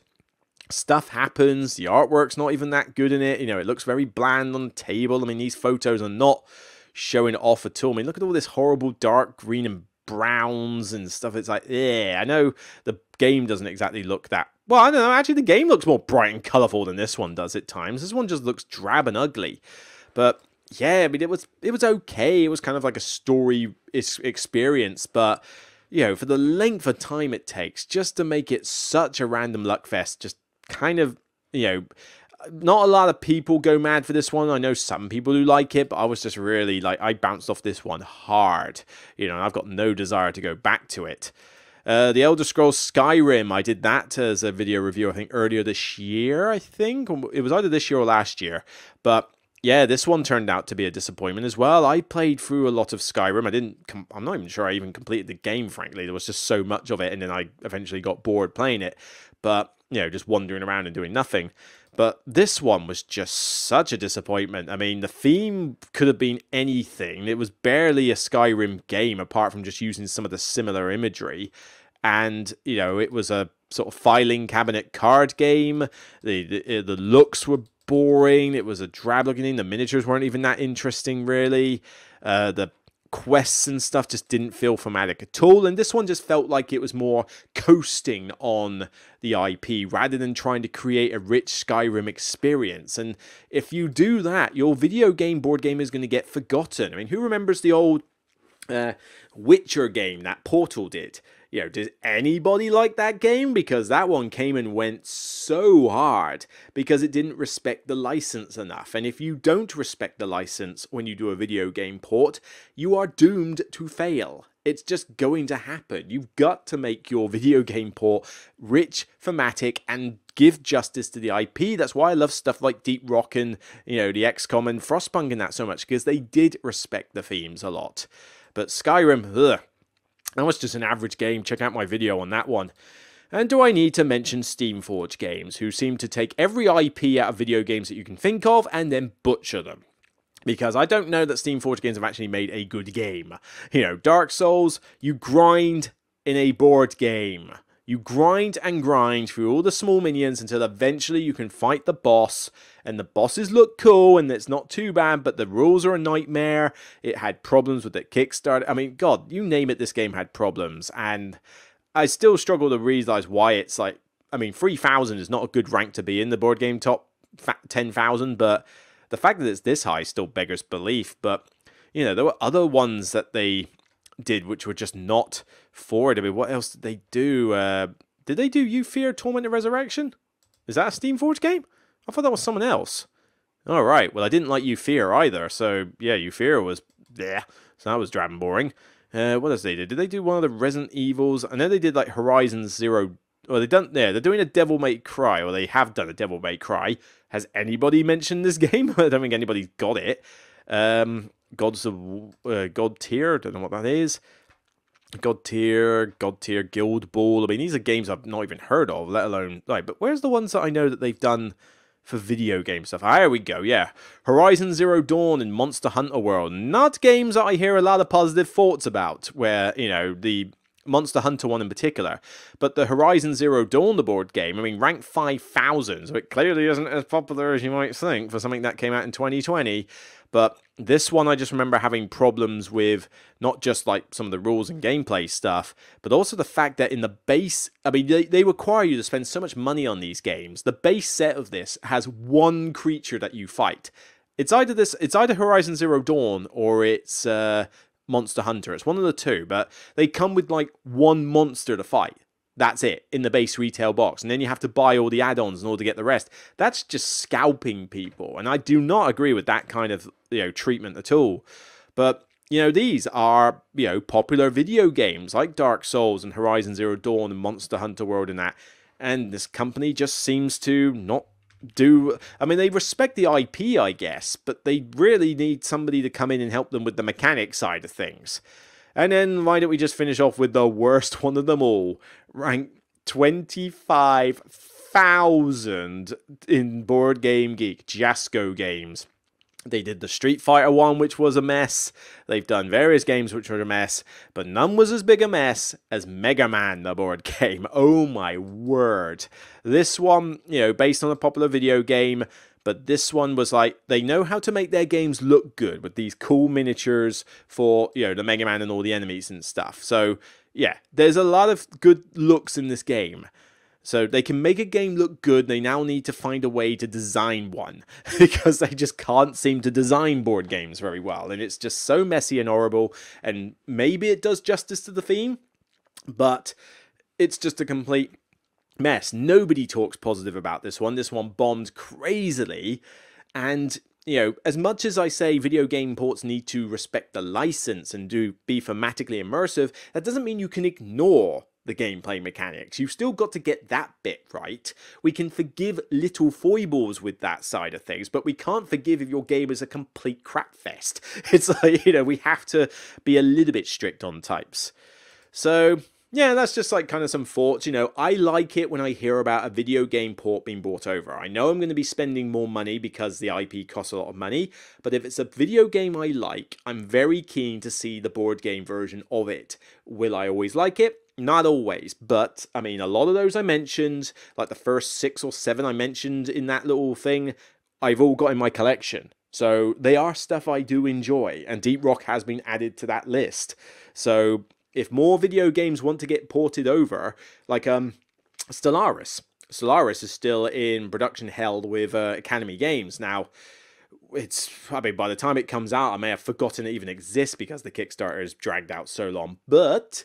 stuff happens, the artwork's not even that good in it, you know, it looks very bland on the table. I mean, these photos are not showing it off at all. I mean, look at all this horrible dark green and browns and stuff. It's like, yeah, I know the game doesn't exactly look that, well, I don't know, actually the game looks more bright and colourful than this one does at times. This one just looks drab and ugly, but yeah, I mean, it was okay. It was kind of like a story experience, but you know, for the length of time it takes just to make it such a random luck fest, just kind of, you know, not a lot of people go mad for this one. I know some people who like it, but I was just really like, I bounced off this one hard. You know, I've got no desire to go back to it. The Elder Scrolls Skyrim, I did that as a video review, I think earlier this year, I think. It was either this year or last year, but yeah, this one turned out to be a disappointment as well. I played through a lot of Skyrim. I'm not even sure I even completed the game, frankly. There was just so much of it, and then I eventually got bored playing it. But, you know, just wandering around and doing nothing. But this one was just such a disappointment. I mean, the theme could have been anything. It was barely a Skyrim game, apart from just using some of the similar imagery. And, you know, it was a sort of filing cabinet card game. The looks were boring. It was a drab looking thing. The miniatures weren't even that interesting, really. The quests and stuff just didn't feel thematic at all, and this one just felt like it was more coasting on the IP rather than trying to create a rich Skyrim experience. And if you do that, your video game board game is going to get forgotten. I mean, who remembers the old Witcher game that Portal did? You know, does anybody like that game? Because that one came and went so hard because it didn't respect the license enough. And if you don't respect the license when you do a video game port, you are doomed to fail. It's just going to happen. You've got to make your video game port rich, thematic, and give justice to the IP. That's why I love stuff like Deep Rock and, you know, the XCOM and Frostpunk and that so much, because they did respect the themes a lot. But Skyrim, ugh. That was just an average game. Check out my video on that one. And do I need to mention Steamforged Games, who seem to take every IP out of video games that you can think of and then butcher them? Because I don't know that Steamforged Games have actually made a good game. You know, Dark Souls, you grind in a board game. You grind and grind through all the small minions until eventually you can fight the boss, and the bosses look cool and it's not too bad, but the rules are a nightmare. It had problems with the Kickstarter. I mean, God, you name it, this game had problems, and I still struggle to realize why it's like, I mean, 3,000 is not a good rank to be in the board game top 10,000, but the fact that it's this high still beggars belief. But, you know, there were other ones that they did which were just not for it. I mean, what else did they do? Did they do You Fear Torment and Resurrection? Is that a Steamforged game? I thought that was someone else. Alright, well, I didn't like You Fear either, so yeah, You Fear was there, so that was drab and boring. What else did they do? Did they do one of the Resident Evils? I know they did like Horizon Zero. Well, they're doing a Devil May Cry, or they have done a Devil May Cry. Has anybody mentioned this game? I don't think anybody's got it. Gods of God Tier, don't know what that is. God Tier, Guild Ball. I mean, these are games I've not even heard of, let alone like. But where's the ones that I know that they've done for video game stuff? Ah, here we go. Yeah, Horizon Zero Dawn and Monster Hunter World. Not games that I hear a lot of positive thoughts about. Where, you know, the Monster Hunter one in particular, but the Horizon Zero Dawn, the board game, I mean, ranked 5,000, so it clearly isn't as popular as you might think for something that came out in 2020. But this one, I just remember having problems with not just like some of the rules and gameplay stuff, but also the fact that in the base, I mean, they require you to spend so much money on these games. The base set of this has one creature that you fight. It's either Horizon Zero Dawn or it's Monster Hunter. It's one of the two, but they come with like one monster to fight. That's it, in the base retail box. And then you have to buy all the add-ons in order to get the rest. That's just scalping people. And I do not agree with that kind of, you know, treatment at all. But, you know, these are, you know, popular video games like Dark Souls and Horizon Zero Dawn and Monster Hunter World and that. And this company just seems to not do... I mean, they respect the IP, I guess, but they really need somebody to come in and help them with the mechanic side of things. And then why don't we just finish off with the worst one of them all? Ranked 25,000 in Board Game Geek, Jasco Games. They did the Street Fighter one, which was a mess. They've done various games which were a mess, but none was as big a mess as Mega Man, the board game. Oh my word. This one, you know, based on a popular video game, but this one was like, they know how to make their games look good with these cool miniatures for, you know, the Mega Man and all the enemies and stuff. So, yeah, there's a lot of good looks in this game. So they can make a game look good. They now need to find a way to design one because they just can't seem to design board games very well. And it's just so messy and horrible. And maybe it does justice to the theme, but it's just a complete mess. Nobody talks positive about this one. This one bombed crazily. And, you know, as much as I say video game ports need to respect the license and be thematically immersive, that doesn't mean you can ignore the gameplay mechanics. You've still got to get that bit right. We can forgive little foibles with that side of things, but we can't forgive if your game is a complete crapfest. It's like, you know, we have to be a little bit strict on types. So, yeah, that's just like kind of some thoughts. You know, I like it when I hear about a video game port being brought over. I know I'm going to be spending more money because the IP costs a lot of money, but if it's a video game I like, I'm very keen to see the board game version of it. Will I always like it? Not always, but I mean, a lot of those I mentioned, like the first 6 or 7 I mentioned in that little thing, I've all got in my collection. So they are stuff I do enjoy, and Deep Rock has been added to that list. So if more video games want to get ported over, like Stellaris. Stellaris is still in production held with Academy Games. Now, I mean, by the time it comes out, I may have forgotten it even exists because the Kickstarter has dragged out so long. But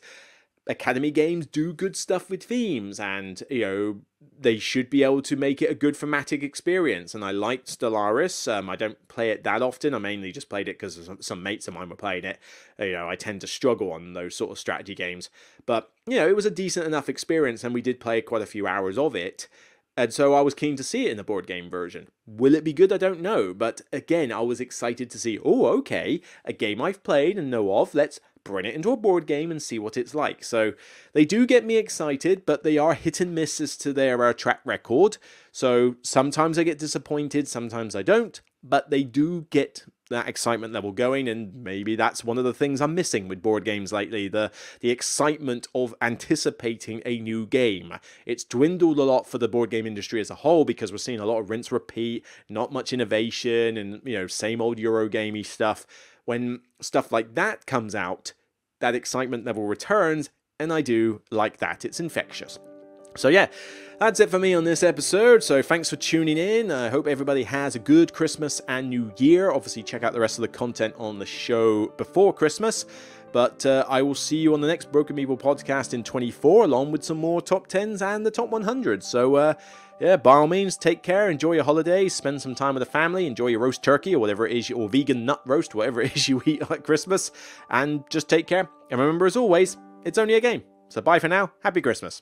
Academy Games do good stuff with themes, and, you know, they should be able to make it a good thematic experience. And I liked Stellaris. I don't play it that often. I mainly just played it because some mates of mine were playing it. You know, I tend to struggle on those sort of strategy games. But, you know, it was a decent enough experience, and we did play quite a few hours of it. And so I was keen to see it in the board game version. Will it be good? I don't know. But again, I was excited to see, oh, okay, a game I've played and know of. Let's bring it into a board game and see what it's like. So they do get me excited, but they are hit and miss as to their track record. So sometimes I get disappointed, sometimes I don't. But they do get that excitement level going, and maybe that's one of the things I'm missing with board games lately, the excitement of anticipating a new game. It's dwindled a lot for the board game industry as a whole because we're seeing a lot of rinse repeat, not much innovation, and, you know, same old Eurogamey stuff. When stuff like that comes out, that excitement level returns, and I do like that. It's infectious. So yeah, that's it for me on this episode. So thanks for tuning in. I hope everybody has a good Christmas and New Year. Obviously, check out the rest of the content on the show before Christmas. But I will see you on the next Broken Meeple podcast in 24, along with some more top 10s and the top 100. So yeah, by all means, take care, enjoy your holidays, spend some time with the family, enjoy your roast turkey or whatever it is, or vegan nut roast, whatever it is you eat at Christmas, and just take care. And remember, as always, it's only a game. So bye for now. Happy Christmas.